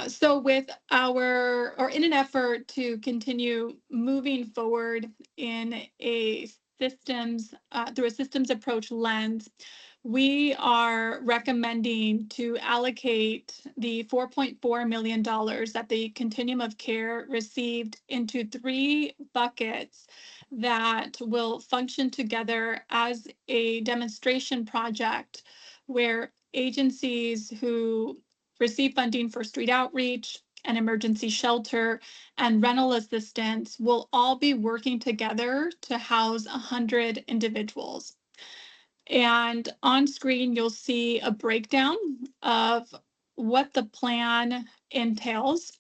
S9: So with in an effort to continue moving forward in a through a systems approach lens, we are recommending to allocate the $4.4 million that the Continuum of Care received into 3 buckets that will function together as a demonstration project where agencies who receive funding for street outreach and emergency shelter and rental assistance will all be working together to house 100 individuals. And on screen, you'll see a breakdown of what the plan entails.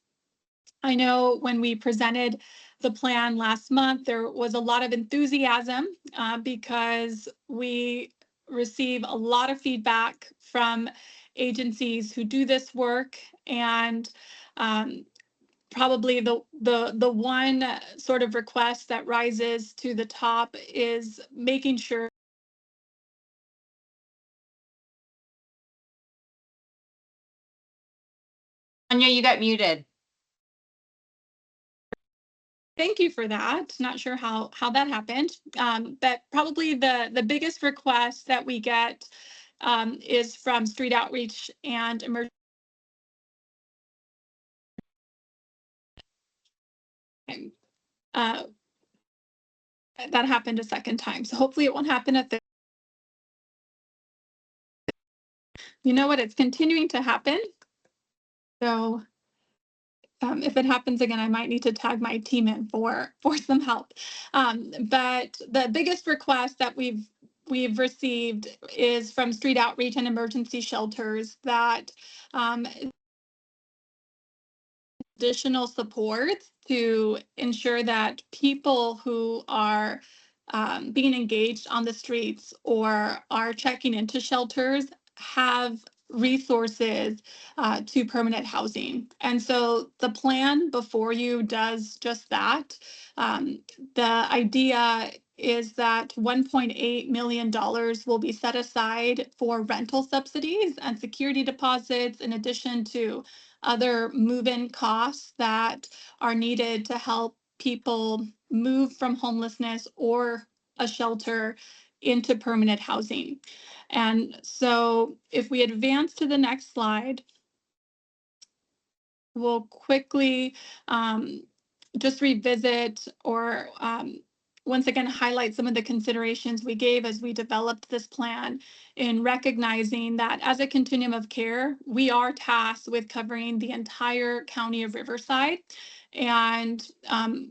S9: I know when we presented the plan last month, there was a lot of enthusiasm because we receive a lot of feedback from agencies who do this work, and probably the one sort of request that rises to the top is making sure
S3: Anya, you got muted.
S9: Thank you for that. Not sure how that happened, but probably the biggest request that we get is from street outreach and emergency. That happened a second time, so hopefully it won't happen a third. You know what? It's continuing to happen. So if it happens again, I might need to tag my team in for some help. But the biggest request that we've received is from street outreach and emergency shelters that additional support to ensure that people who are being engaged on the streets or are checking into shelters have resources to permanent housing. And so the plan before you does just that. The idea is that $1.8 million will be set aside for rental subsidies and security deposits, in addition to other move-in costs that are needed to help people move from homelessness or a shelter into permanent housing. And so if we advance to the next slide, we'll quickly just revisit or once again highlight some of the considerations we gave as we developed this plan, in recognizing that as a continuum of care, we are tasked with covering the entire county of Riverside. And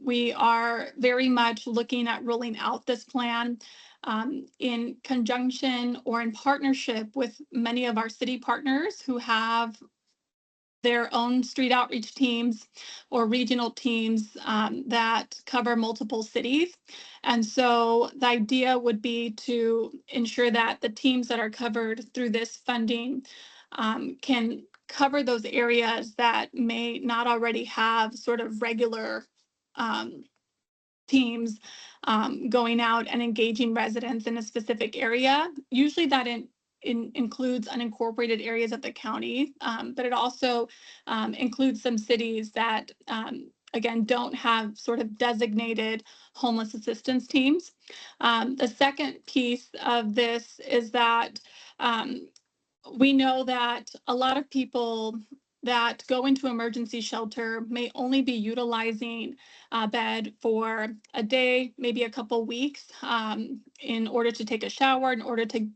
S9: we are very much looking at rolling out this plan in conjunction or in partnership with many of our city partners who have their own street outreach teams or regional teams that cover multiple cities. And so the idea would be to ensure that the teams that are covered through this funding can cover those areas that may not already have sort of regular teams going out and engaging residents in a specific area. Usually that includes unincorporated areas of the county, but it also includes some cities that, again, don't have sort of designated homeless assistance teams. The second piece of this is that we know that a lot of people that go into emergency shelter may only be utilizing a bed for a day, maybe a couple weeks, in order to take a shower, in order to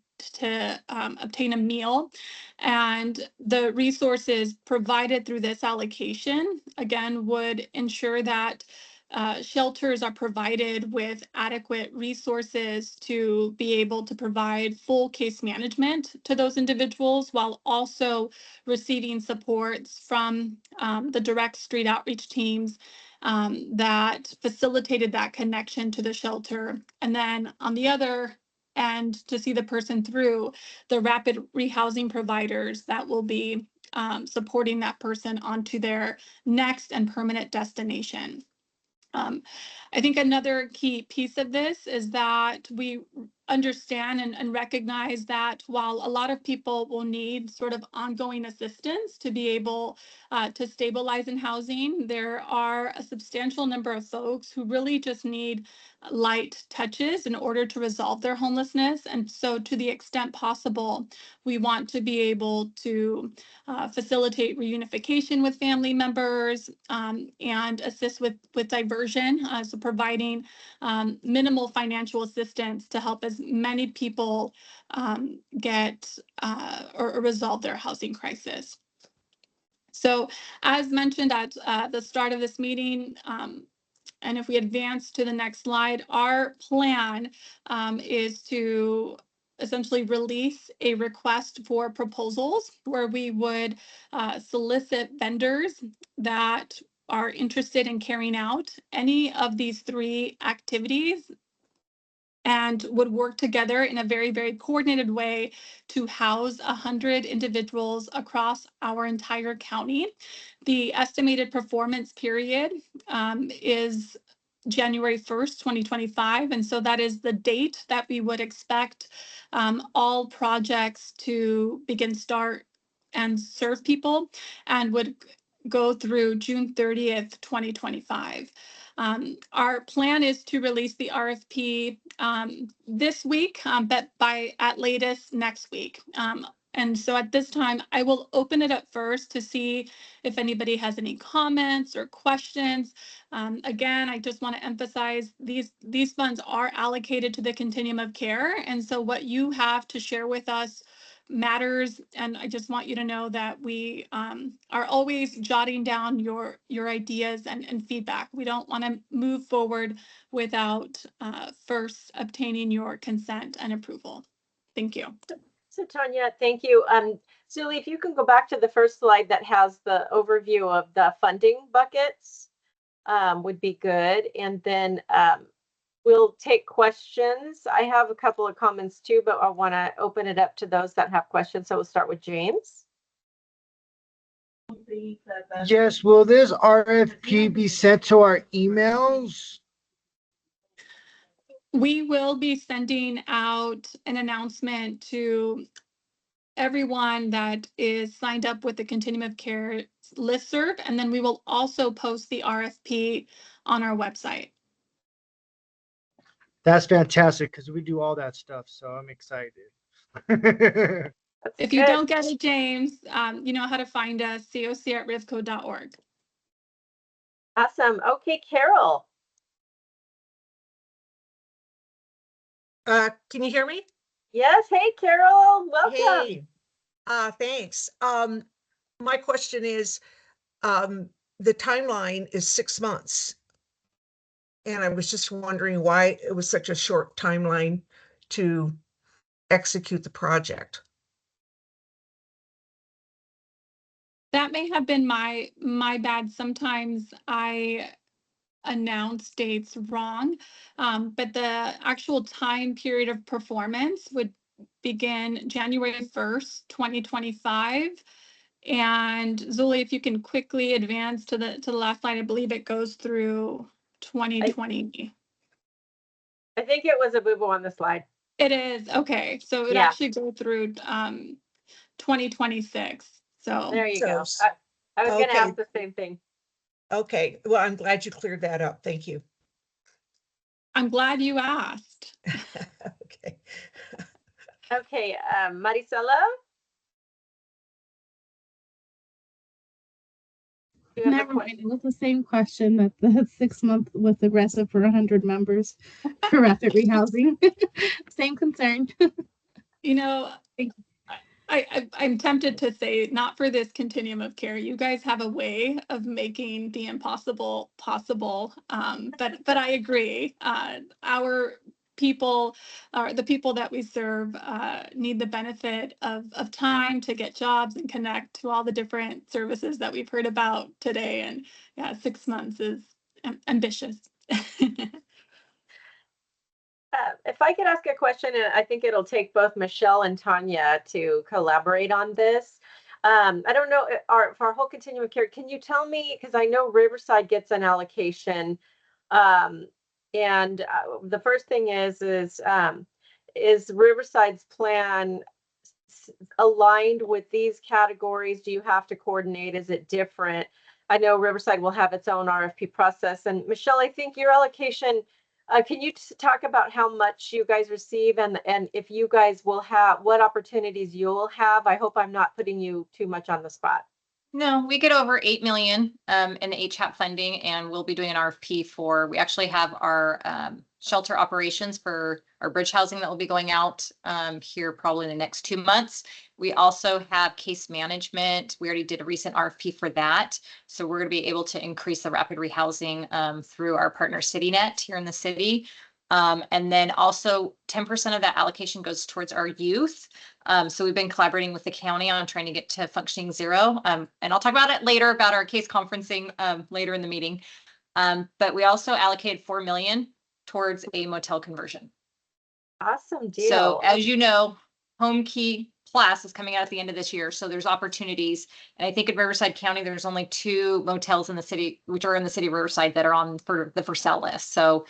S9: obtain a meal. And the resources provided through this allocation, again, would ensure that shelters are provided with adequate resources to be able to provide full case management to those individuals, while also receiving supports from the direct street outreach teams that facilitated that connection to the shelter. And then on the other end, to see the person through, the rapid rehousing providers that will be supporting that person onto their next and permanent destination. I think another key piece of this is that we understand and recognize that while a lot of people will need sort of ongoing assistance to be able to stabilize in housing, there are a substantial number of folks who really just need light touches in order to resolve their homelessness. And so to the extent possible, we want to be able to facilitate reunification with family members and assist with diversion. So providing minimal financial assistance to help as many people get or resolve their housing crisis. So as mentioned at the start of this meeting, and if we advance to the next slide, our plan is to essentially release a request for proposals where we would solicit vendors that are interested in carrying out any of these three activities and would work together in a very, very coordinated way to house 100 individuals across our entire county. The estimated performance period is January 1st, 2025. And so that is the date that we would expect all projects to begin, start, and serve people, and would go through June 30th, 2025. Our plan is to release the RFP this week, but by at latest next week. And so at this time, I will open it up first to see if anybody has any comments or questions. Again, I just want to emphasize these funds are allocated to the continuum of care. And so what you have to share with us matters. And I just want you to know that we are always jotting down your ideas and feedback. We don't want to move forward without first obtaining your consent and approval. Thank you.
S1: So Tanya, thank you. Julie, if you can go back to the first slide that has the overview of the funding buckets, would be good. And then we'll take questions. I have a couple of comments too, but I want to open it up to those that have questions. So we'll start with James.
S13: Yes, will this RFP be sent to our emails?
S9: We will be sending out an announcement to everyone that is signed up with the Continuum of Care listserv, and then we will also post the RFP on our website.
S13: That's fantastic because we do all that stuff, so I'm excited.
S9: If you don't get it, James, you know how to find us, coc@rivco.org.
S1: Awesome. Okay, Carol.
S14: Can you hear me?
S1: Yes. Hey, Carol. Welcome.
S14: Hey, thanks. My question is, the timeline is 6 months. And I was just wondering why it was such a short timeline to execute the project.
S9: That may have been my bad. Sometimes I announce dates wrong, but the actual time period of performance would begin January 1st, 2025. And Zuli, if you can quickly advance to the last slide, I believe it goes through 2020.
S1: I think it was a boo-boo on the slide.
S9: It is, okay. So it actually go through 2026. So
S1: there you go. I was going to ask the same thing.
S14: Okay, well, I'm glad you cleared that up. Thank you.
S9: I'm glad you asked.
S14: Okay.
S1: Okay, Maricela?
S15: Never mind. It was the same question that the 6 month with aggressive for 100 members for rapid rehousing. Same concern.
S9: You know, I'm tempted to say not for this continuum of care. You guys have a way of making the impossible possible. But I agree. Our people, the people that we serve, need the benefit of time to get jobs and connect to all the different services that we've heard about today. And yeah, 6 months is ambitious.
S1: If I could ask a question, and I think it'll take both Michelle and Tanya to collaborate on this. I don't know, for our whole continuum of care, can you tell me, because I know Riverside gets an allocation, and the first thing is Riverside's plan aligned with these categories? Do you have to coordinate? Is it different? I know Riverside will have its own RFP process. And Michelle, I think your allocation, can you talk about how much you guys receive and if you guys will have, what opportunities you'll have? I hope I'm not putting you too much on the spot.
S3: No, we get over 8 million in the HAP funding, and we'll be doing an RFP for, we actually have our shelter operations for our bridge housing that will be going out here probably in the next 2 months. We also have case management. We already did a recent RFP for that. So we're going to be able to increase the rapid rehousing through our partner CityNet here in the city. And then also 10% of that allocation goes towards our youth. So we've been collaborating with the county on trying to get to functioning zero. And I'll talk about it later about our case conferencing later in the meeting. But we also allocated 4 million towards a motel conversion.
S1: Awesome deal.
S3: So as you know, Home Key Plus is coming out at the end of this year. So there's opportunities. And I think in Riverside County, there's only 2 motels in the city, which are in the city of Riverside, that are on for the for sale list. So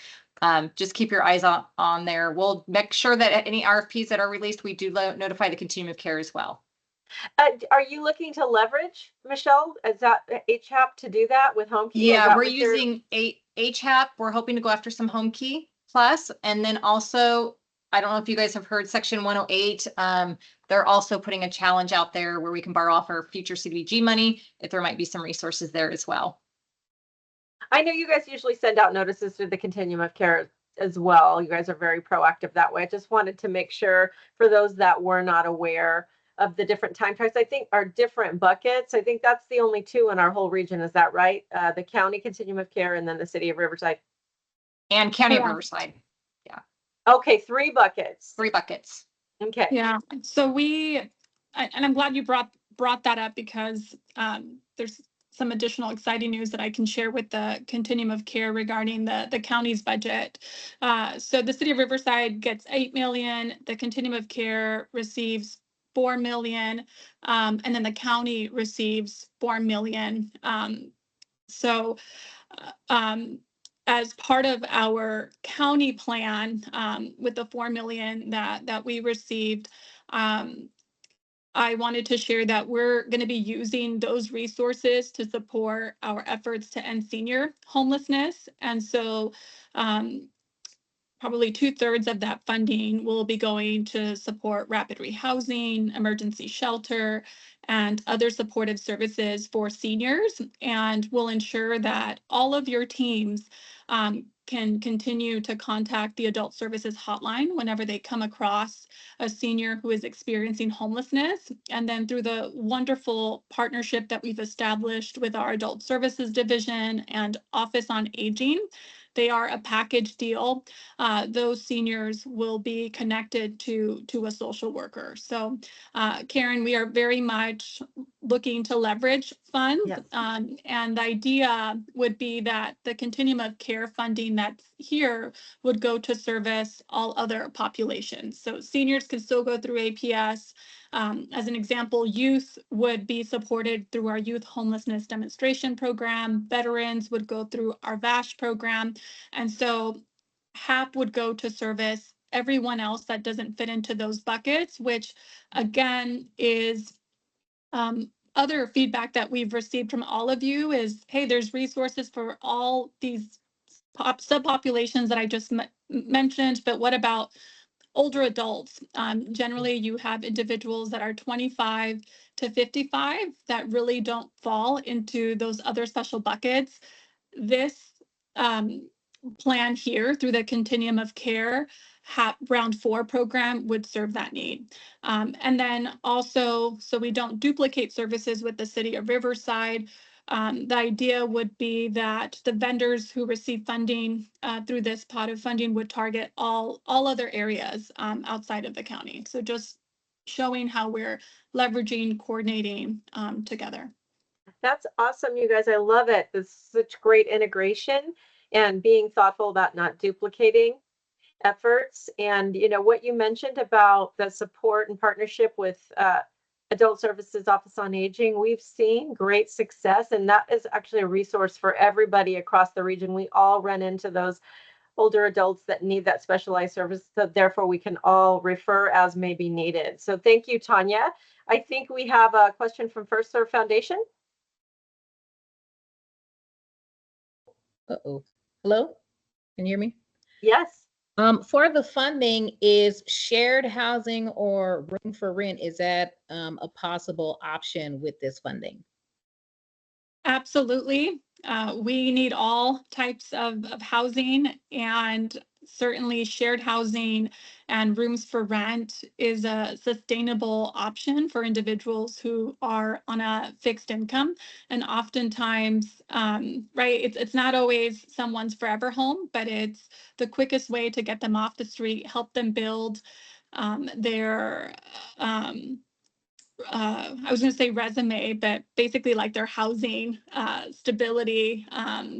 S3: just keep your eyes on there. We'll make sure that any RFPs that are released, we do notify the Continuum of Care as well.
S1: Are you looking to leverage, Michelle? Is that HAP to do that with HomeKey?
S3: Yeah, we're using HAP. We're hoping to go after some HomeKey Plus. And then also, I don't know if you guys have heard Section 108. They're also putting a challenge out there where we can borrow off our future CDBG money, if there might be some resources there as well.
S1: I know you guys usually send out notices through the Continuum of Care as well. You guys are very proactive that way. I just wanted to make sure for those that were not aware of the different time tracks, I think are different buckets. I think that's the only two in our whole region. Is that right? The county Continuum of Care and then the city of Riverside.
S3: And County of
S9: Correct.
S3: Riverside. Yeah.
S1: Okay, 3 buckets.
S3: 3 buckets.
S9: Okay. Yeah. So and I'm glad you brought that up because there's some additional exciting news that I can share with the Continuum of Care regarding the county's budget. So the city of Riverside gets 8 million. The Continuum of Care receives 4 million, and then the county receives 4 million. So as part of our county plan, with the 4 million that we received, I wanted to share that we're going to be using those resources to support our efforts to end senior homelessness. And so probably 2/3 of that funding will be going to support rapid rehousing, emergency shelter, and other supportive services for seniors. And will ensure that all of your teams can continue to contact the Adult Services Hotline whenever they come across a senior who is experiencing homelessness. And then through the wonderful partnership that we've established with our Adult Services Division and Office on Aging, they are a package deal. Those seniors will be connected to a social worker. So, Karen, we are very much looking to leverage funds.
S1: Yes.
S9: And the idea would be that the Continuum of Care funding that's here would go to service all other populations. So seniors can still go through APS. As an example, youth would be supported through our Youth Homelessness Demonstration Program. Veterans would go through our VASH program. And so HAP would go to service everyone else that doesn't fit into those buckets, which again is other feedback that we've received from all of you is, hey, there's resources for all these subpopulations that I just mentioned, but what about older adults? Generally, you have individuals that are 25 to 55 that really don't fall into those other special buckets. This plan here through the Continuum of Care round 4 program would serve that need. And then also, so we don't duplicate services with the city of Riverside, the idea would be that the vendors who receive funding through this pot of funding would target all other areas outside of the county. So just showing how we're leveraging, coordinating together.
S1: That's awesome, you guys. I love it. This is such great integration and being thoughtful about not duplicating efforts. And what you mentioned about the support and partnership with Adult Services Office on Aging, we've seen great success, and that is actually a resource for everybody across the region. We all run into those older adults that need that specialized service, so therefore we can all refer as may be needed. So thank you, Tanya. I think we have a question from First Serve Foundation.
S16: Uh-oh. Hello? Can you hear me?
S1: Yes.
S16: For the funding, is shared housing or room for rent, is that a possible option with this funding?
S9: Absolutely. We need all types of housing, and certainly shared housing and rooms for rent is a sustainable option for individuals who are on a fixed income. And oftentimes, right, it's not always someone's forever home, but it's the quickest way to get them off the street, help them build their I was going to say resume, but basically like their housing stability,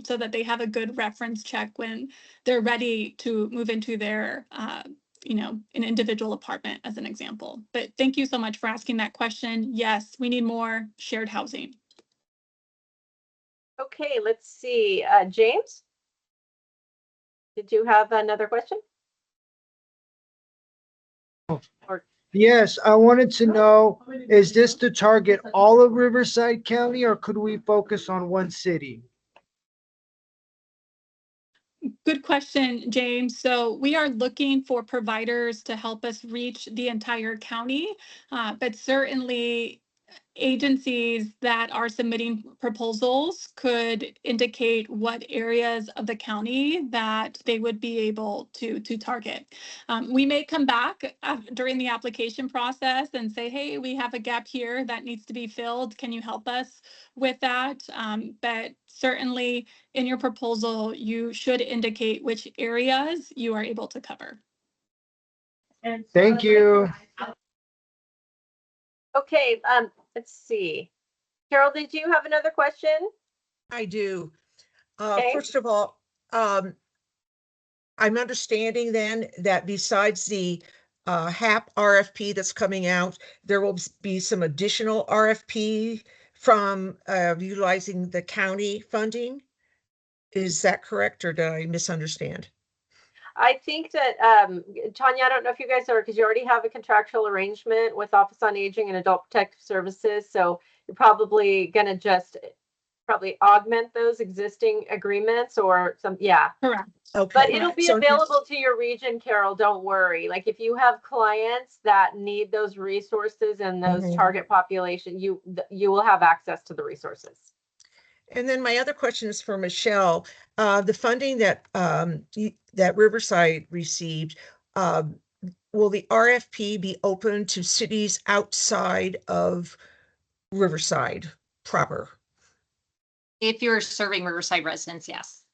S9: so that they have a good reference check when they're ready to move into their, an individual apartment, as an example. But thank you so much for asking that question. Yes, we need more shared housing.
S1: Okay, let's see. James, did you have another question? Or
S13: Yes, I wanted to know, is this to target all of Riverside County or could we focus on one city?
S9: Good question, James. So we are looking for providers to help us reach the entire county, but certainly agencies that are submitting proposals could indicate what areas of the county that they would be able to target. We may come back during the application process and say, hey, we have a gap here that needs to be filled. Can you help us with that? But certainly in your proposal, you should indicate which areas you are able to cover.
S13: Thank you.
S1: Okay, let's see. Carol, did you have another question?
S14: I do.
S1: Okay.
S14: First of all, I'm understanding then that besides the HAP RFP that's coming out, there will be some additional RFP from utilizing the county funding. Is that correct, or did I misunderstand?
S1: I think that, Tanya, I don't know if you guys are, because you already have a contractual arrangement with Office on Aging and Adult Protective Services. So you're probably going to just probably augment those existing agreements or some, yeah.
S9: Correct.
S14: Okay.
S1: But it'll be available to your region, Carol. Don't worry. Like if you have clients that need those resources and those target population, you will have access to the resources.
S14: And then my other question is for Michelle. The funding that that Riverside received, will the RFP be open to cities outside of Riverside proper?
S3: If you're serving Riverside residents, yes.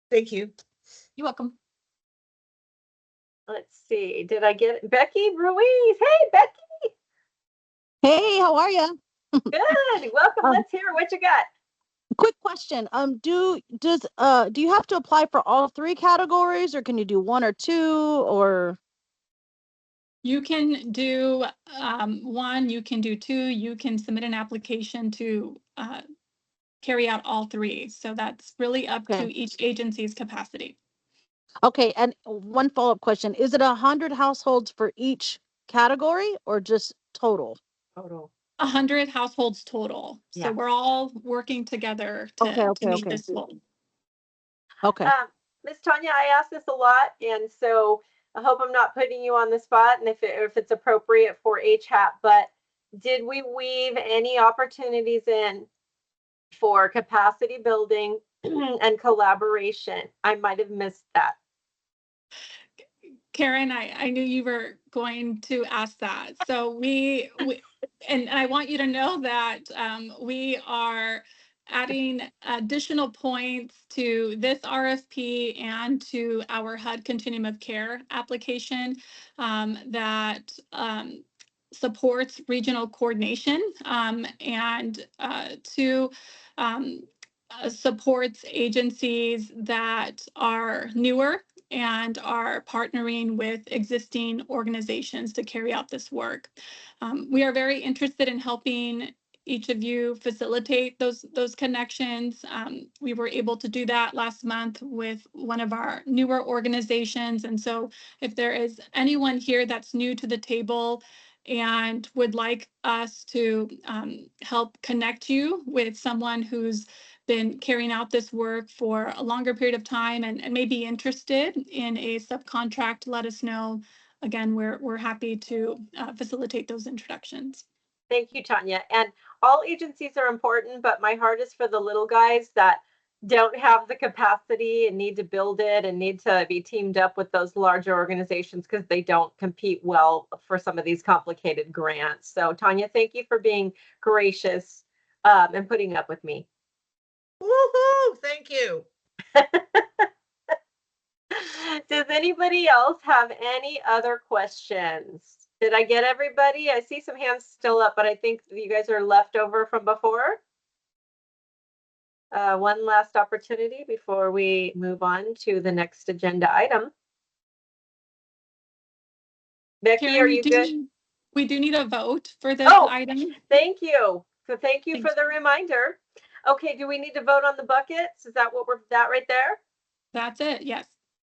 S14: Thank you.
S3: You're welcome.
S1: Let's see. Did I get Becky Ruiz? Hey, Becky.
S17: Hey, how are you?
S1: Good. Welcome. Let's hear what you got.
S17: Quick question. Do you have to apply for all three categories, or can you do one or two, or?
S9: You can do one, you can do two, you can submit an application to carry out all three. So that's really up to each agency's capacity.
S17: Okay, and one follow-up question. Is it 100 households for each category or just total?
S1: Total.
S9: 100 households total.
S1: Yeah.
S9: So we're all working together to meet this goal.
S17: Okay.
S1: Miss Tanya, I ask this a lot, and so I hope I'm not putting you on the spot, and if it's appropriate for HAP, but did we weave any opportunities in for capacity building and collaboration? I might have missed that.
S9: Karen, I knew you were going to ask that. So we and I want you to know that we are adding additional points to this RFP and to our HUD Continuum of Care application that supports regional coordination and to supports agencies that are newer and are partnering with existing organizations to carry out this work. We are very interested in helping each of you facilitate those connections. We were able to do that last month with one of our newer organizations. And so if there is anyone here that's new to the table and would like us to help connect you with someone who's been carrying out this work for a longer period of time and may be interested in a subcontract, let us know. Again, we're happy to facilitate those introductions.
S1: Thank you, Tanya. And all agencies are important, but my heart is for the little guys that don't have the capacity and need to build it and need to be teamed up with those larger organizations because they don't compete well for some of these complicated grants. So Tanya, thank you for being gracious and putting up with me.
S14: Woohoo! Thank you.
S1: Does anybody else have any other questions? Did I get everybody? I see some hands still up, but I think you guys are left over from before. One last opportunity before we move on to the next agenda item. Becky,
S9: Karen,
S1: are you good?
S9: We do need a vote for this item.
S1: Thank you. So thank you for the reminder. Okay, do we need to vote on the buckets? Is that what that right there?
S9: That's it, yes.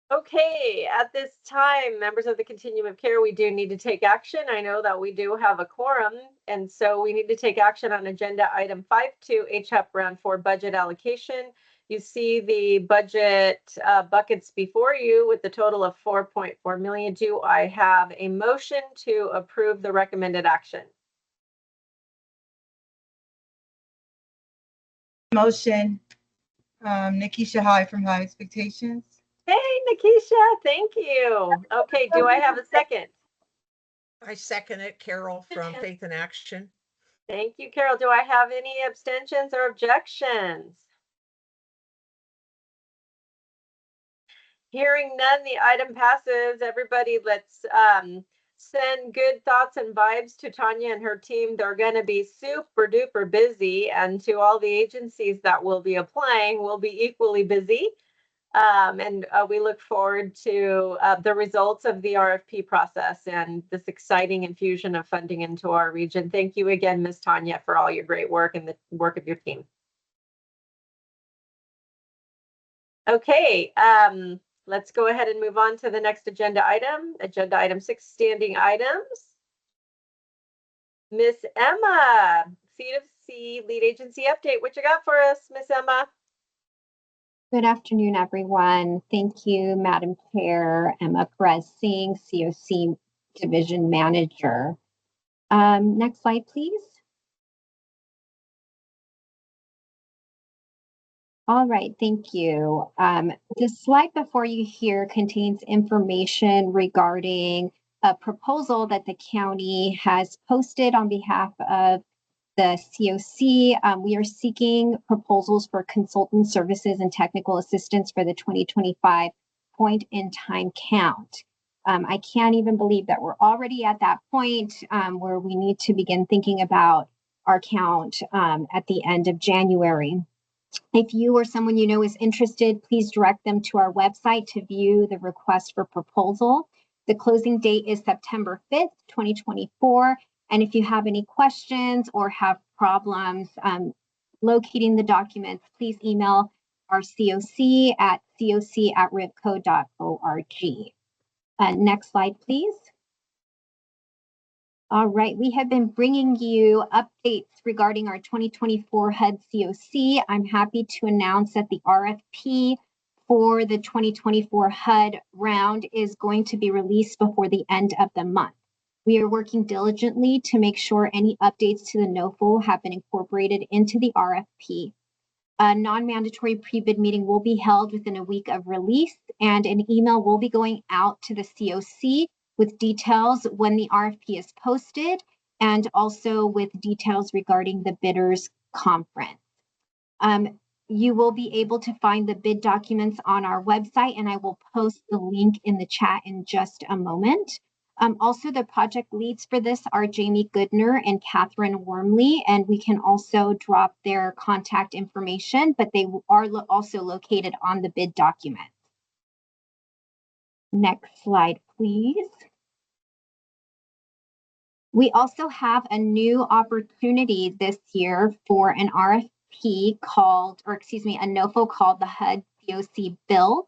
S1: Okay, at this time, members of the Continuum of Care, we do need to take action. I know that we do have a quorum, and so we need to take action on agenda item 5.2 HUP round 4 budget allocation. You see the budget buckets before you with the total of 4.4 million. Do I have a motion to approve the recommended action?
S18: Motion. Nikisha High from High Expectations.
S1: Hey, Nikisha, thank you. Okay, do I have a second?
S14: I second it, Carol from Faith in Action.
S1: Thank you, Carol. Do I have any abstentions or objections? Hearing none, the item passes. Everybody, let's send good thoughts and vibes to Tanya and her team. They're going to be super duper busy, and to all the agencies that will be applying, will be equally busy. We look forward to the results of the RFP process and this exciting infusion of funding into our region. Thank you again, Ms. Tanya, for all your great work and the work of your team. Okay, let's go ahead and move on to the next agenda item. Agenda item 6, standing items. Miss Emma, C2C lead agency update. What you got for us, Miss Emma?
S19: Good afternoon, everyone. Thank you, Madam Chair. Emma Perez-Singh, COC Division Manager. Next slide, please. All right, thank you. The slide before you here contains information regarding a proposal that the county has posted on behalf of the COC. We are seeking proposals for consultant services and technical assistance for the 2025 point in time count. I can't even believe that we're already at that point where we need to begin thinking about our count at the end of January. If you or someone you know is interested, please direct them to our website to view the request for proposal. The closing date is September 5th, 2024. And if you have any questions or have problems locating the documents, please email our COC at coc@rivco.org. Next slide, please. All right, we have been bringing you updates regarding our 2024 HUD COC. I'm happy to announce that the RFP for the 2024 HUD round is going to be released before the end of the month. We are working diligently to make sure any updates to the NOFO have been incorporated into the RFP. A non-mandatory pre-bid meeting will be held within a week of release, and an email will be going out to the COC with details when the RFP is posted, and also with details regarding the bidders conference. You will be able to find the bid documents on our website, and I will post the link in the chat in just a moment. Also, the project leads for this are Jamie Goodner and Catherine Wormley, and we can also drop their contact information, but they are also located on the bid document. Next slide, please. We also have a new opportunity this year for an RFP called, or excuse me, a NOFO called the HUD COC Build.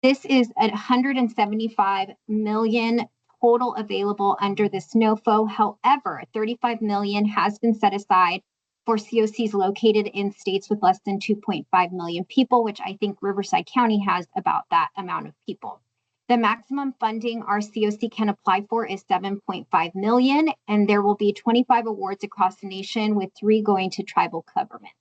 S19: This is a $175 million total available under this NOFO. However, $35 million has been set aside for COCs located in states with less than 2.5 million people, which I think Riverside County has about that amount of people. The maximum funding our COC can apply for is $7.5 million, and there will be 25 awards across the nation, with 3 going to tribal governments.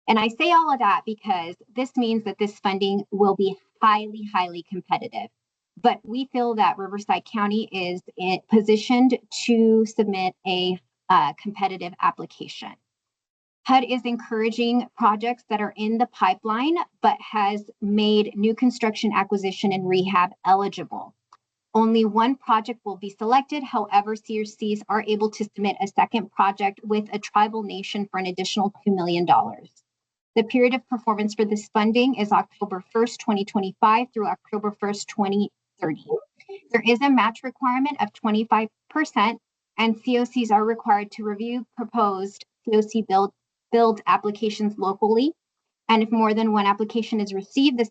S19: And I say all of that because this means that this funding will be highly, highly competitive. But we feel that Riverside County is positioned to submit a competitive application. HUD is encouraging projects that are in the pipeline, but has made new construction, acquisition, and rehab eligible. Only one project will be selected. However, CRCs are able to submit a second project with a tribal nation for an additional $2 million. The period of performance for this funding is October 1st, 2025 through October 1st, 2030. There is a match requirement of 25%, and COCs are required to review proposed COC build applications locally. And if more than one application is received, the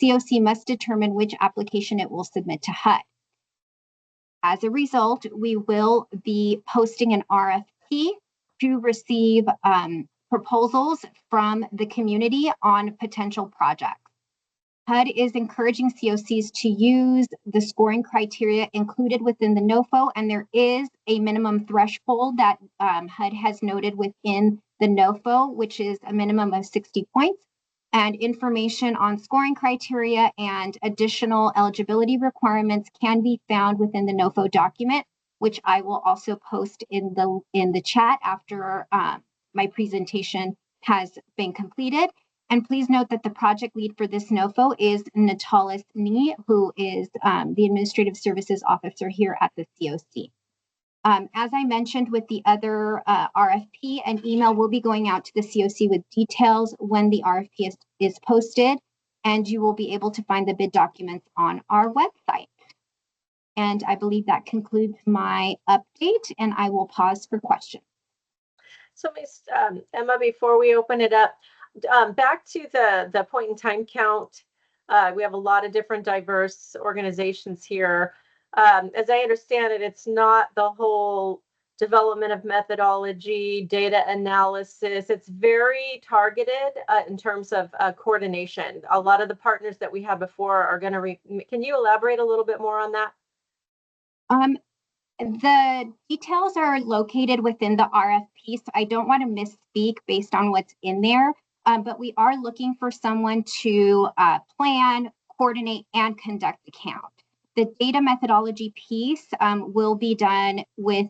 S19: COC must determine which application it will submit to HUD. As a result, we will be posting an RFP to receive proposals from the community on potential projects. HUD is encouraging COCs to use the scoring criteria included within the NOFO, and there is a minimum threshold that HUD has noted within the NOFO, which is a minimum of 60 points. And information on scoring criteria and additional eligibility requirements can be found within the NOFO document, which I will also post in the chat after my presentation has been completed. And please note that the project lead for this NOFO is Natalis Nee, who is the Administrative Services Officer here at the COC. As I mentioned with the other RFP, an email will be going out to the COC with details when the RFP is posted, and you will be able to find the bid documents on our website. And I believe that concludes my update, and I will pause for questions.
S1: So, Ms. Emma, before we open it up, back to the point in time count, we have a lot of different diverse organizations here. As I understand it, it's not the whole development of methodology, data analysis. It's very targeted in terms of coordination. A lot of the partners that we had before are going to, can you elaborate a little bit more on that?
S19: The details are located within the RFP, so I don't want to misspeak based on what's in there, but we are looking for someone to plan, coordinate, and conduct the count. The data methodology piece will be done with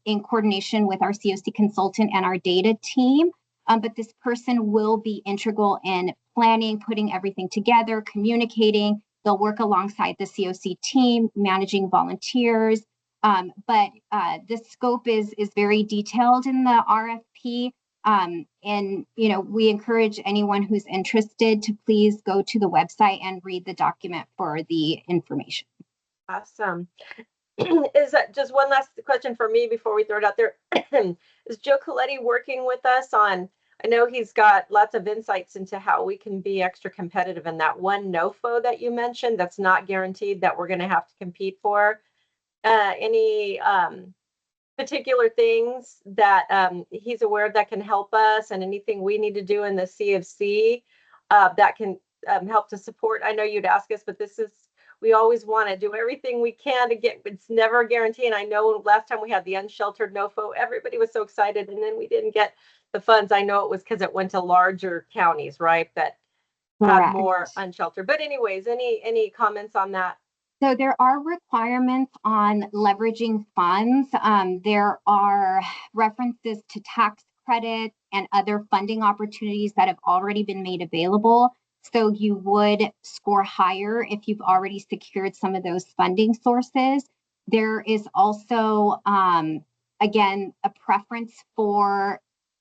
S19: in coordination with our COC consultant and our data team, but this person will be integral in planning, putting everything together, communicating. They'll work alongside the COC team, managing volunteers, but the scope is very detailed in the RFP. And, you know, we encourage anyone who's interested to please go to the website and read the document for the information.
S1: Awesome. Is that just one last question for me before we throw it out there? Is Joe Coletti working with us on, I know he's got lots of insights into how we can be extra competitive in that one NOFO that you mentioned that's not guaranteed that we're going to have to compete for. Any particular things that he's aware that can help us, and anything we need to do in the CFC that can help to support? I know you'd ask us, but this is, we always want to do everything we can to get, it's never a guarantee. And I know last time we had the unsheltered NOFO, everybody was so excited, and then we didn't get the funds. I know it was because it went to larger counties, right, that have more unsheltered. But anyways, any comments on that?
S19: So there are requirements on leveraging funds. There are references to tax credits and other funding opportunities that have already been made available. So you would score higher if you've already secured some of those funding sources. There is also, again, a preference for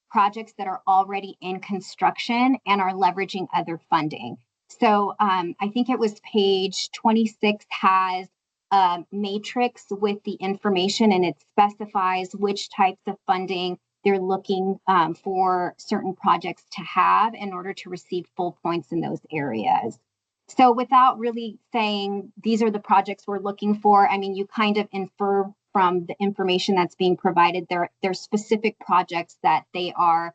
S19: projects that are already in construction and are leveraging other funding. So I think it was page 26 has a matrix with the information, and it specifies which types of funding they're looking for certain projects to have in order to receive full points in those areas. So without really saying these are the projects we're looking for, I mean, you kind of infer from the information that's being provided, there's specific projects that they are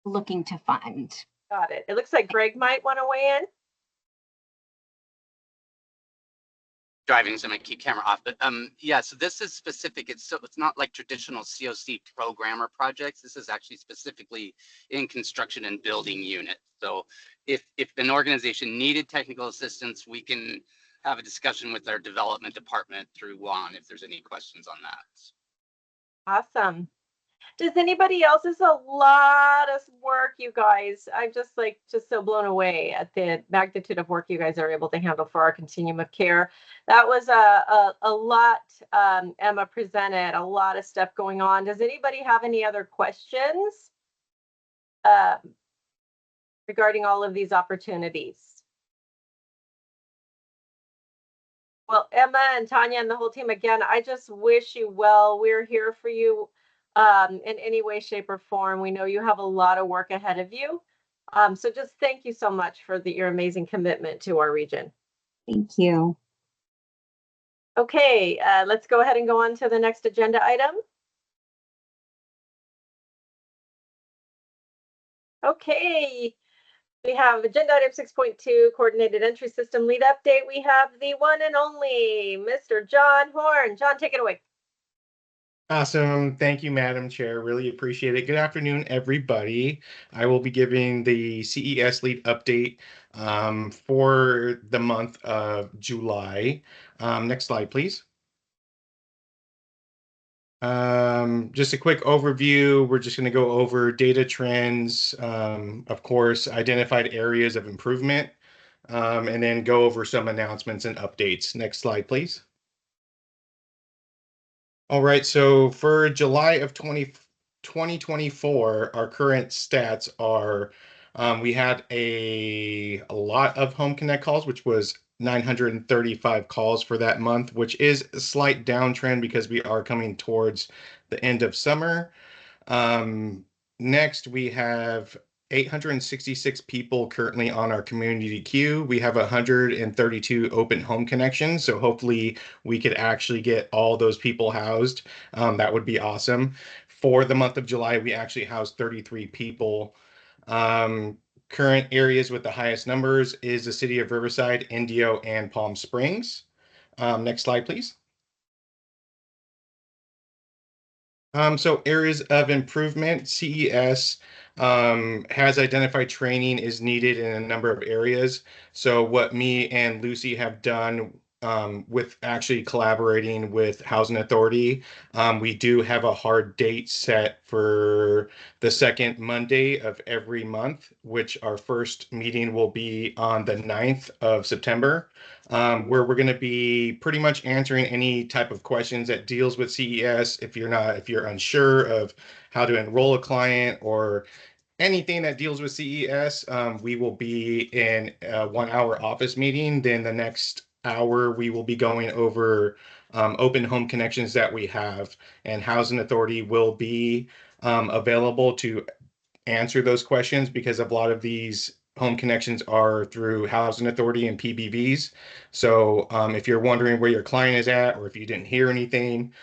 S19: looking to fund.
S1: Got it. It looks like Greg might want to weigh in.
S20: Driving, so I'm gonna keep camera off. But yeah, so this is specific. It's not like traditional COC programmer projects. This is actually specifically in construction and building units. So if an organization needed technical assistance, we can have a discussion with our development department through Juan if there's any questions on that.
S1: Awesome. Does anybody else? This is a lot of work, you guys. I'm just so blown away at the magnitude of work you guys are able to handle for our continuum of care. That was a lot. Emma presented a lot of stuff going on. Does anybody have any other questions regarding all of these opportunities? Well, Emma and Tanya and the whole team, again, I just wish you well. We're here for you in any way, shape, or form. We know you have a lot of work ahead of you. So just thank you so much for your amazing commitment to our region.
S19: Thank you.
S1: Okay, let's go ahead and go on to the next agenda item. Okay, we have agenda item 6.2, coordinated entry system lead update. We have the one and only Mr. John Horn. John, take it away.
S21: Awesome. Thank you, Madam Chair. Really appreciate it. Good afternoon, everybody. I will be giving the CES lead update for the month of July. Next slide, please. Just a quick overview. We're just going to go over data trends, of course, identified areas of improvement, and then go over some announcements and updates. Next slide, please. All right, so for July of 2024, our current stats are we had a lot of Home Connect calls, which was 935 calls for that month, which is a slight downtrend because we are coming towards the end of summer. Next, we have 866 people currently on our community queue. We have 132 open home connections, so hopefully we could actually get all those people housed. That would be awesome. For the month of July, we actually housed 33 people. Current areas with the highest numbers is the city of Riverside, Indio, and Palm Springs. Next slide, please. So areas of improvement, CES has identified training is needed in a number of areas. So what me and Lucy have done with actually collaborating with Housing Authority, we do have a hard date set for the second Monday of every month, which our first meeting will be on the 9th of September. Where we're going to be pretty much answering any type of questions that deals with CES. If you're unsure of how to enroll a client or anything that deals with CES, we will be in a 1-hour office meeting. Then the next hour, we will be going over open home connections that we have, and Housing Authority will be available to answer those questions because a lot of these home connections are through Housing Authority and PBVs. So if you're wondering where your client is at, or if you didn't hear anything,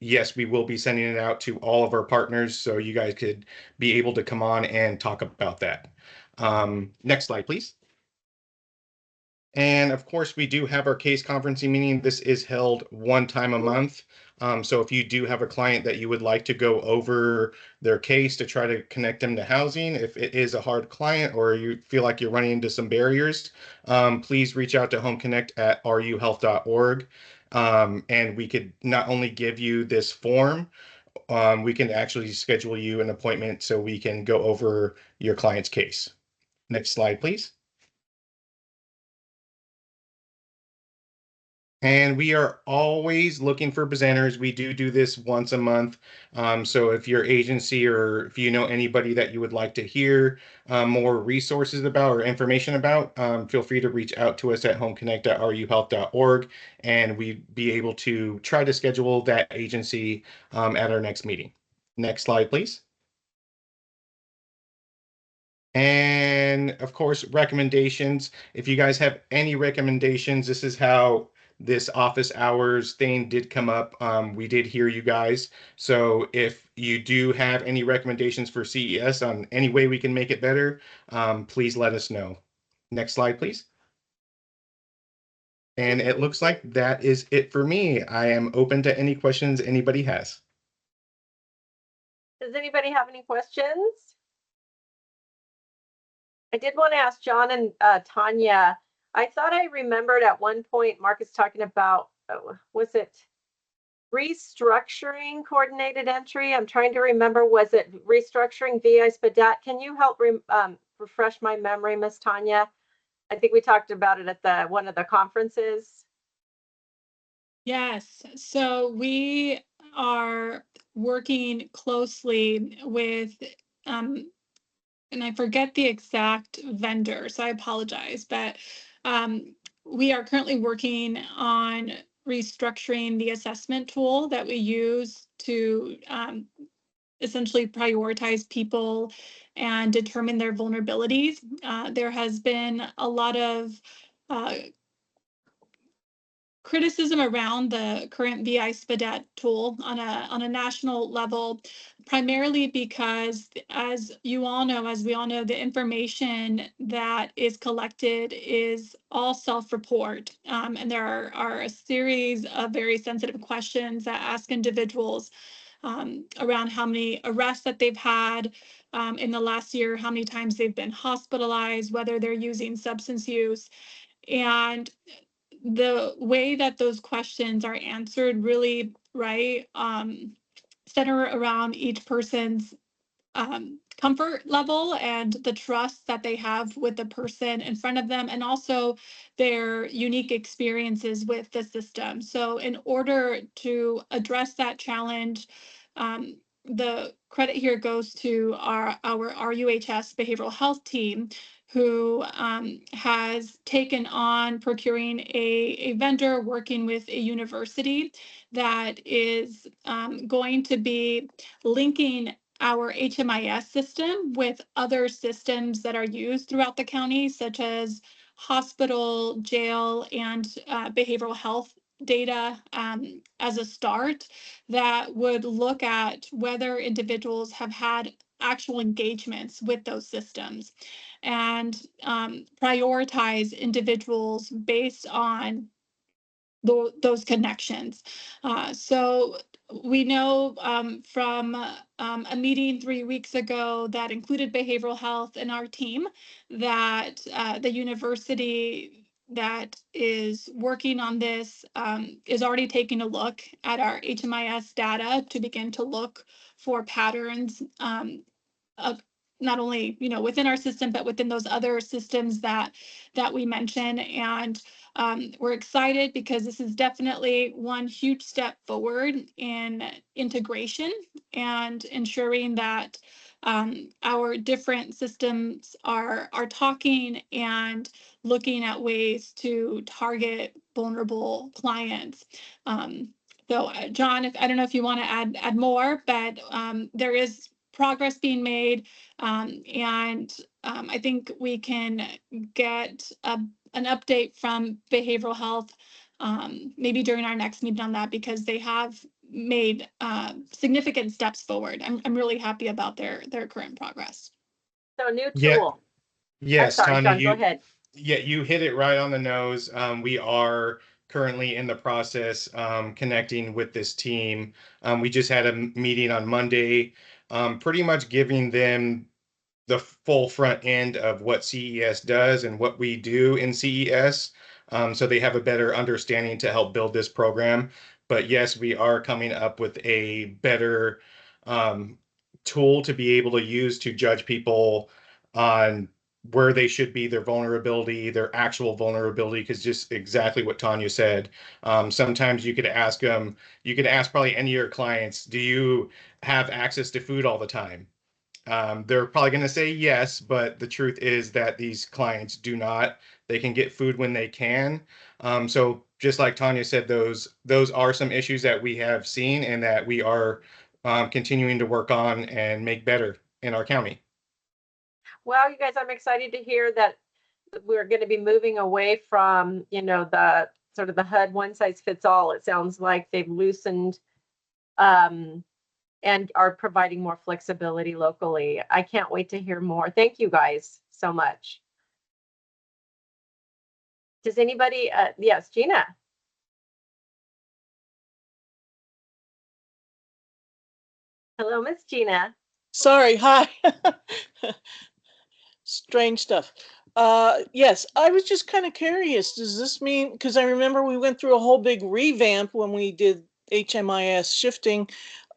S21: yes, we will be sending it out to all of our partners so you guys could be able to come on and talk about that. Next slide, please. And of course, we do have our case conferencing meeting. This is held one time a month. So if you do have a client that you would like to go over their case to try to connect them to housing, if it is a hard client or you feel like you're running into some barriers, please reach out to homeconnect@ruhealth.org. And we could not only give you this form, we can actually schedule you an appointment so we can go over your client's case. Next slide, please. And we are always looking for presenters. We do this once a month. So if your agency or if you know anybody that you would like to hear more resources about or information about, feel free to reach out to us at homeconnect.ruhealth.org, and we'd be able to try to schedule that agency at our next meeting. Next slide, please. And of course, recommendations. If you guys have any recommendations, this is how this office hours thing did come up. We did hear you guys. So if you do have any recommendations for CES on any way we can make it better, please let us know. Next slide, please. And it looks like that is it for me. I am open to any questions anybody has.
S1: Does anybody have any questions? I did want to ask John and Tanya. I thought I remembered at one point Marcus talking about, was it restructuring coordinated entry? I'm trying to remember, was it restructuring VI SPDAT? Can you help refresh my memory, Miss Tanya? I think we talked about it at one of the conferences.
S9: Yes, so we are working closely with, and I forget the exact vendor, so I apologize, but we are currently working on restructuring the assessment tool that we use to essentially prioritize people and determine their vulnerabilities. There has been a lot of criticism around the current VI SPDET tool on a national level, primarily because, as you all know, as we all know, the information that is collected is all self-report. And there are a series of very sensitive questions that ask individuals around how many arrests that they've had in the last year, how many times they've been hospitalized, whether they're using substance use. And the way that those questions are answered really, right, center around each person's comfort level and the trust that they have with the person in front of them, and also their unique experiences with the system. So in order to address that challenge, the credit here goes to our RUHS behavioral health team, who has taken on procuring a vendor working with a university that is going to be linking our HMIS system with other systems that are used throughout the county, such as hospital, jail, and behavioral health data as a start, that would look at whether individuals have had actual engagements with those systems and prioritize individuals based on those connections. So we know from a meeting 3 weeks ago that included behavioral health in our team that the university that is working on this is already taking a look at our HMIS data to begin to look for patterns of not only, you know, within our system, but within those other systems that we mentioned. And we're excited because this is definitely one huge step forward in integration and ensuring that our different systems are talking and looking at ways to target vulnerable clients. So John, I don't know if you want to add more, but there is progress being made. And I think we can get an update from behavioral health maybe during our next meeting on that, because they have made significant steps forward. I'm really happy about their current progress.
S1: So new
S21: Yeah.
S1: tool. I'm
S21: Yes,
S1: sorry,
S21: Tanya,
S1: John, go ahead.
S21: yeah, you hit it right on the nose. We are currently in the process connecting with this team. We just had a meeting on Monday, pretty much giving them the full front end of what CES does and what we do in CES, so they have a better understanding to help build this program. But yes, we are coming up with a better tool to be able to use to judge people on where they should be, their vulnerability, their actual vulnerability, because just exactly what Tanya said. Sometimes you could ask them, you could ask probably any of your clients, do you have access to food all the time? They're probably going to say yes, but the truth is that these clients do not. They can get food when they can. So just like Tanya said, those are some issues that we have seen and that we are continuing to work on and make better in our county.
S1: Well, you guys, I'm excited to hear that we're going to be moving away from, you know, the sort of the HUD one size fits all. It sounds like they've loosened and are providing more flexibility locally. I can't wait to hear more. Thank you guys so much. Does anybody, yes, Gina. Hello, Miss Gina.
S6: Sorry, hi. Strange stuff. Yes, I was just kind of curious. Does this mean, because I remember we went through a whole big revamp when we did HMIS shifting.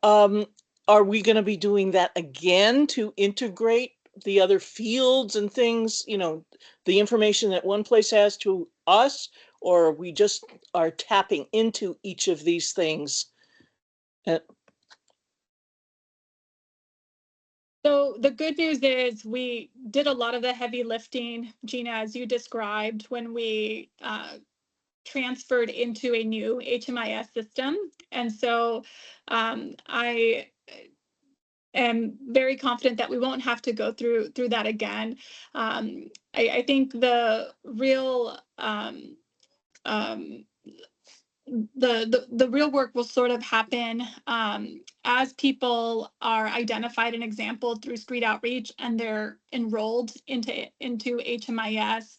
S6: Are we going to be doing that again to integrate the other fields and things, you know, the information that one place has to us, or we just are tapping into each of these things?
S9: So the good news is we did a lot of the heavy lifting, Gina, as you described, when we transferred into a new HMIS system. And so I am very confident that we won't have to go through that again. I think the real the real work will sort of happen as people are identified and exampled through street outreach and they're enrolled into HMIS.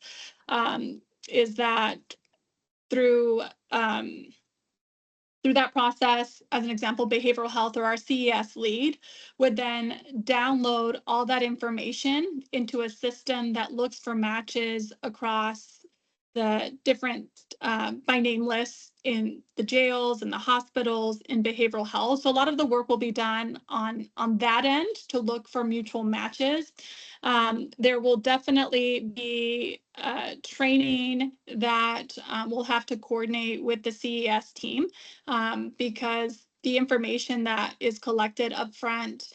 S9: Is that through through that process, as an example, behavioral health or our CES lead would then download all that information into a system that looks for matches across the different by name lists in the jails and the hospitals in behavioral health. So a lot of the work will be done on that end to look for mutual matches. There will definitely be training that we'll have to coordinate with the CES team because the information that is collected upfront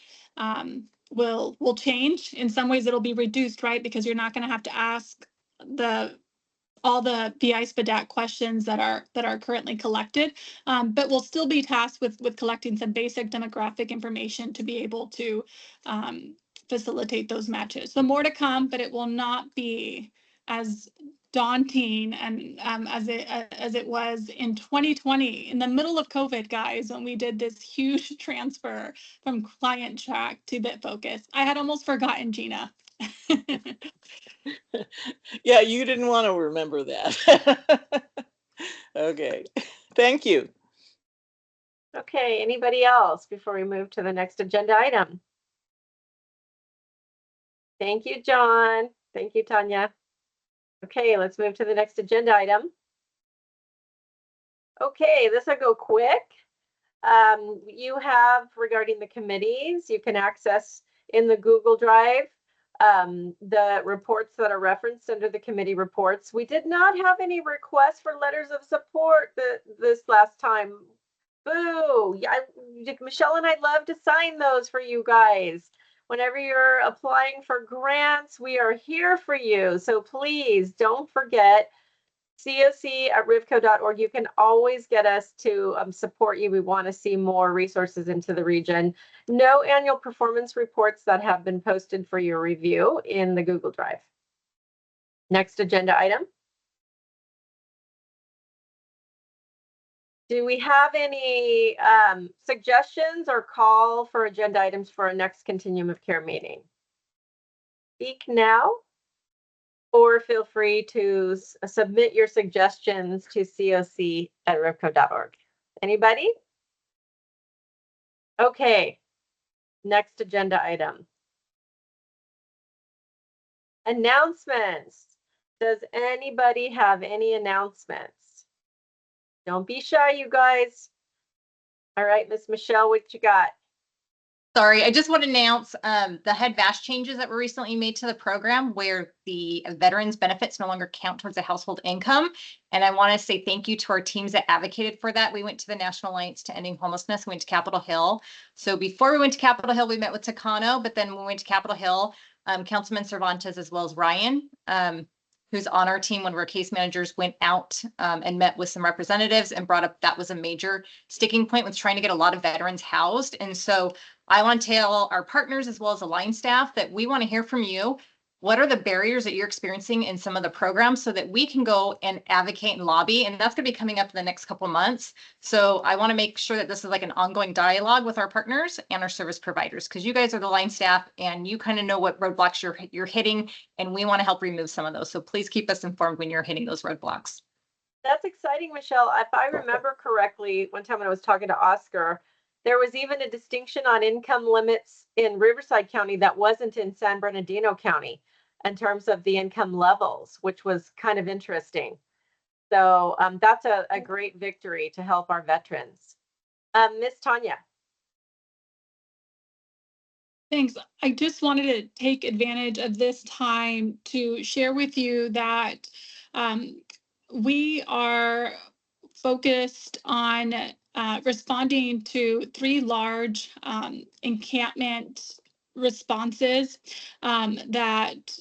S9: will change. In some ways, it'll be reduced, right? Because you're not going to have to ask all the BI-SPDAT questions that are currently collected, but we'll still be tasked with collecting some basic demographic information to be able to facilitate those matches. So more to come, but it will not be as daunting and as it was in 2020 in the middle of COVID, guys, when we did this huge transfer from client track to BitFocus. I had almost forgotten, Gina.
S6: Yeah, you didn't want to remember that. Okay, thank you.
S1: Okay, anybody else before we move to the next agenda item? Thank you, John. Thank you, Tanya. Okay, let's move to the next agenda item. Okay, this will go quick. You have, regarding the committees, you can access in the Google Drive the reports that are referenced under the committee reports. We did not have any requests for letters of support this last time. Boo! Yeah, Michelle and I'd love to sign those for you guys. Whenever you're applying for grants, we are here for you. So please don't forget coc@rivco.org. You can always get us to support you. We want to see more resources into the region. No annual performance reports that have been posted for your review in the Google Drive. Next agenda item. Do we have any suggestions or call for agenda items for our next Continuum of Care meeting? Speak now, or feel free to submit your suggestions to coc@rivco.org. Anybody? Okay, next agenda item. Announcements. Does anybody have any announcements? Don't be shy, you guys. All right, Miss Michelle, what you got?
S3: Sorry, I just want to announce the head bash changes that were recently made to the program where the veterans benefits no longer count towards the household income. And I want to say thank you to our teams that advocated for that. We went to the National Alliance to Ending Homelessness. We went to Capitol Hill. So before we went to Capitol Hill, we met with Takano, but then when we went to Capitol Hill, Councilman Cervantes as well as Ryan, who's on our team, one of our case managers, went out and met with some representatives and brought up that was a major sticking point with trying to get a lot of veterans housed. And so I want to tell our partners as well as the line staff that we want to hear from you. What are the barriers that you're experiencing in some of the programs so that we can go and advocate and lobby? And that's going to be coming up in the next couple of months. So I want to make sure that this is like an ongoing dialogue with our partners and our service providers, because you guys are the line staff and you kind of know what roadblocks you're hitting, and we want to help remove some of those. So please keep us informed when you're hitting those roadblocks.
S1: That's exciting, Michelle. If I remember correctly, one time when I was talking to Oscar, there was even a distinction on income limits in Riverside County that wasn't in San Bernardino County in terms of the income levels, which was kind of interesting. So that's a great victory to help our veterans. Miss Tanya.
S9: Thanks. I just wanted to take advantage of this time to share with you that we are focused on responding to 3 large encampment responses that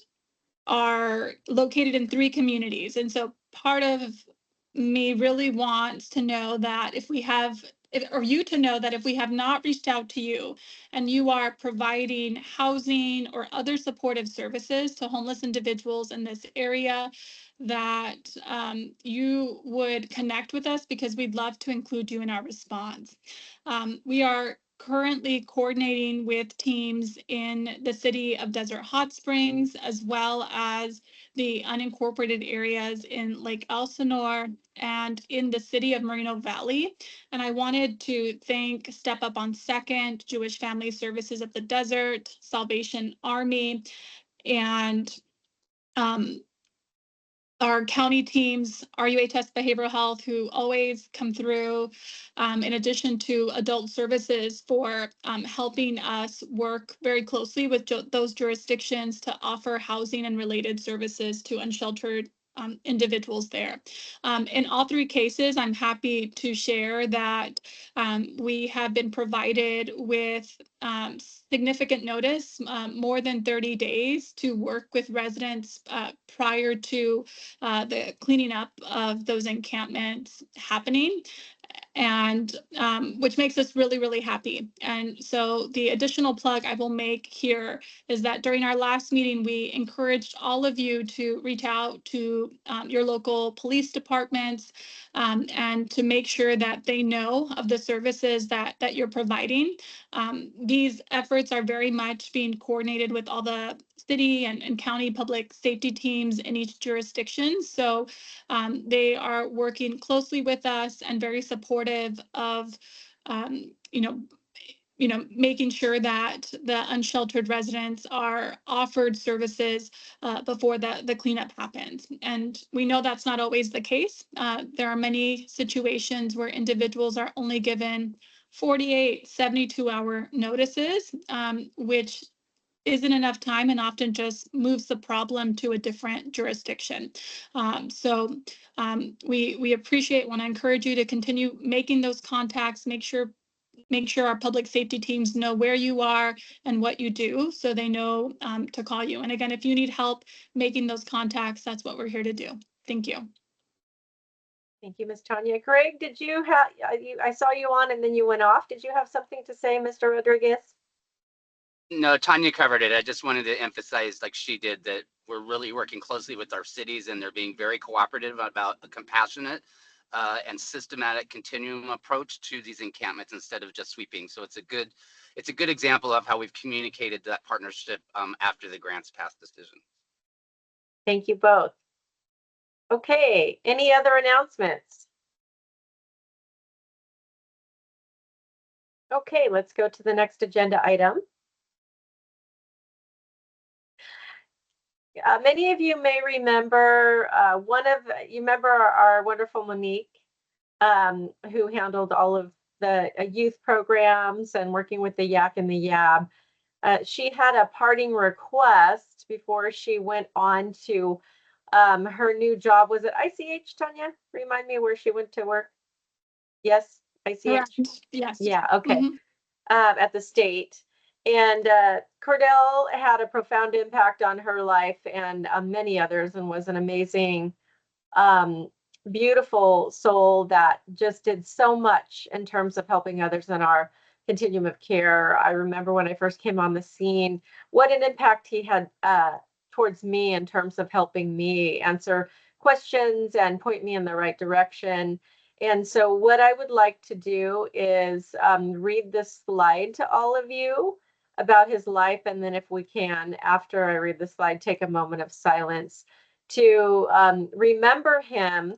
S9: are located in 3 communities. And so part of me really wants to know that if or you to know that if we have not reached out to you and you are providing housing or other supportive services to homeless individuals in this area, that you would connect with us because we'd love to include you in our response. We are currently coordinating with teams in the city of Desert Hot Springs, as well as the unincorporated areas in Lake Elsinore and in the city of Moreno Valley. And I wanted to thank Step Up on Second, Jewish Family Services at the Desert, Salvation Army, and our county teams, RUHS Behavioral Health, who always come through, in addition to adult services for helping us work very closely with those jurisdictions to offer housing and related services to unsheltered individuals there. In all three cases, I'm happy to share that we have been provided with significant notice, more than 30 days, to work with residents prior to the cleaning up of those encampments happening, and which makes us really, really happy. And so the additional plug I will make here is that during our last meeting, we encouraged all of you to reach out to your local police departments and to make sure that they know of the services that you're providing. These efforts are very much being coordinated with all the city and county public safety teams in each jurisdiction. So they are working closely with us and very supportive of, making sure that the unsheltered residents are offered services before the cleanup happens. And we know that's not always the case. There are many situations where individuals are only given 48, 72-hour notices, which isn't enough time and often just moves the problem to a different jurisdiction. We appreciate, want to encourage you to continue making those contacts, make sure our public safety teams know where you are and what you do, so they know to call you. And again, if you need help making those contacts, that's what we're here to do. Thank you.
S1: Thank you, Ms. Tanya. Greg, did you have, I saw you on and then you went off. Did you have something to say, Mr. Rodriguez?
S20: No, Tanya covered it. I just wanted to emphasize, like she did, that we're really working closely with our cities and they're being very cooperative about a compassionate and systematic continuum approach to these encampments instead of just sweeping. So it's a good example of how we've communicated that partnership after the grants pass decision.
S1: Thank you both. Okay, any other announcements? Okay, let's go to the next agenda item. Many of you may remember you remember our wonderful Monique, who handled all of the youth programs and working with the Yak and the Yab. She had a parting request before she went on to her new job. Was it ICH, Tanya? Remind me where she went to work. Yes, ICH.
S9: Correct. Yes.
S1: Yeah. Okay. At the state. And Cordell had a profound impact on her life and many others, and was an amazing, beautiful soul that just did so much in terms of helping others in our continuum of care. I remember when I first came on the scene, what an impact he had towards me in terms of helping me answer questions and point me in the right direction. And so what I would like to do is read this slide to all of you about his life. And then if we can, after I read the slide, take a moment of silence to remember him.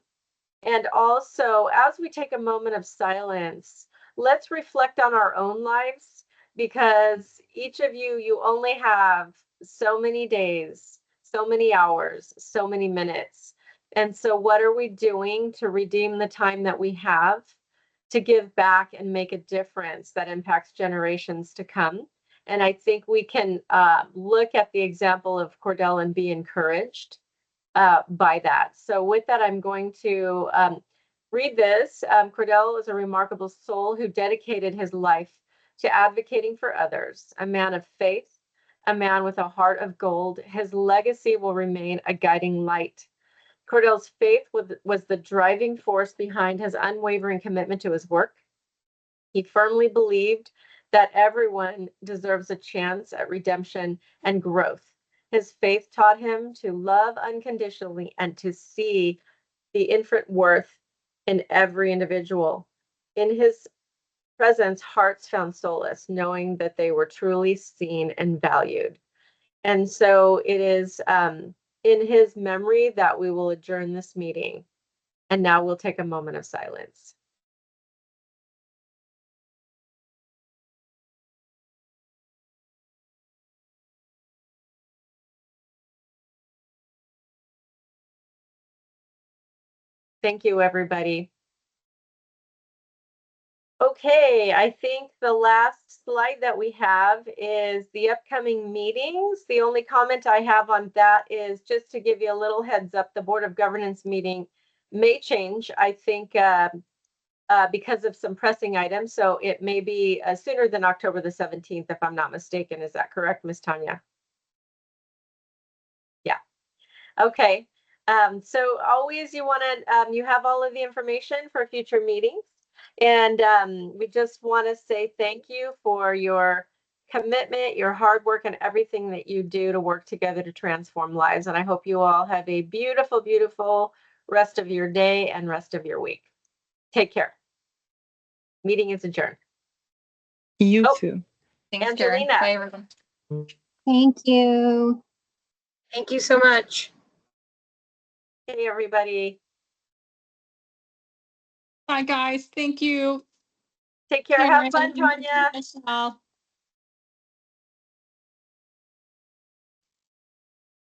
S1: And also, as we take a moment of silence, let's reflect on our own lives, because each of you only have so many days, so many hours, so many minutes. And so what are we doing to redeem the time that we have to give back and make a difference that impacts generations to come? And I think we can look at the example of Cordell and be encouraged by that. So with that, I'm going to read this. Cordell is a remarkable soul who dedicated his life to advocating for others, a man of faith, a man with a heart of gold. His legacy will remain a guiding light. Cordell's faith was the driving force behind his unwavering commitment to his work. He firmly believed that everyone deserves a chance at redemption and growth. His faith taught him to love unconditionally and to see the infinite worth in every individual. In his presence, hearts found solace, knowing that they were truly seen and valued. And so it is in his memory that we will adjourn this meeting. And now we'll take a moment of silence. Thank you, everybody. Okay, I think the last slide that we have is the upcoming meetings. The only comment I have on that is just to give you a little heads up, the Board of Governance meeting may change, I think, because of some pressing items. So it may be sooner than October the 17th, if I'm not mistaken. Is that correct, Ms. Tanya? Yeah. Okay. So always you want to, you have all of the information for future meetings. And we just want to say thank you for your commitment, your hard work, and everything that you do to work together to transform lives. And I hope you all have a beautiful, beautiful rest of your day and rest of your week. Take care. Meeting is adjourned.
S12: You too.
S3: Thanks,
S1: Angelina.
S3: Karen. Bye, everyone.
S19: Thank you.
S2: Thank you so much.
S1: Hey, everybody.
S9: Bye, guys. Thank you.
S1: Take care.
S9: Karen,
S1: Have fun,
S9: Michelle.
S1: Tanya.
S9: Michelle.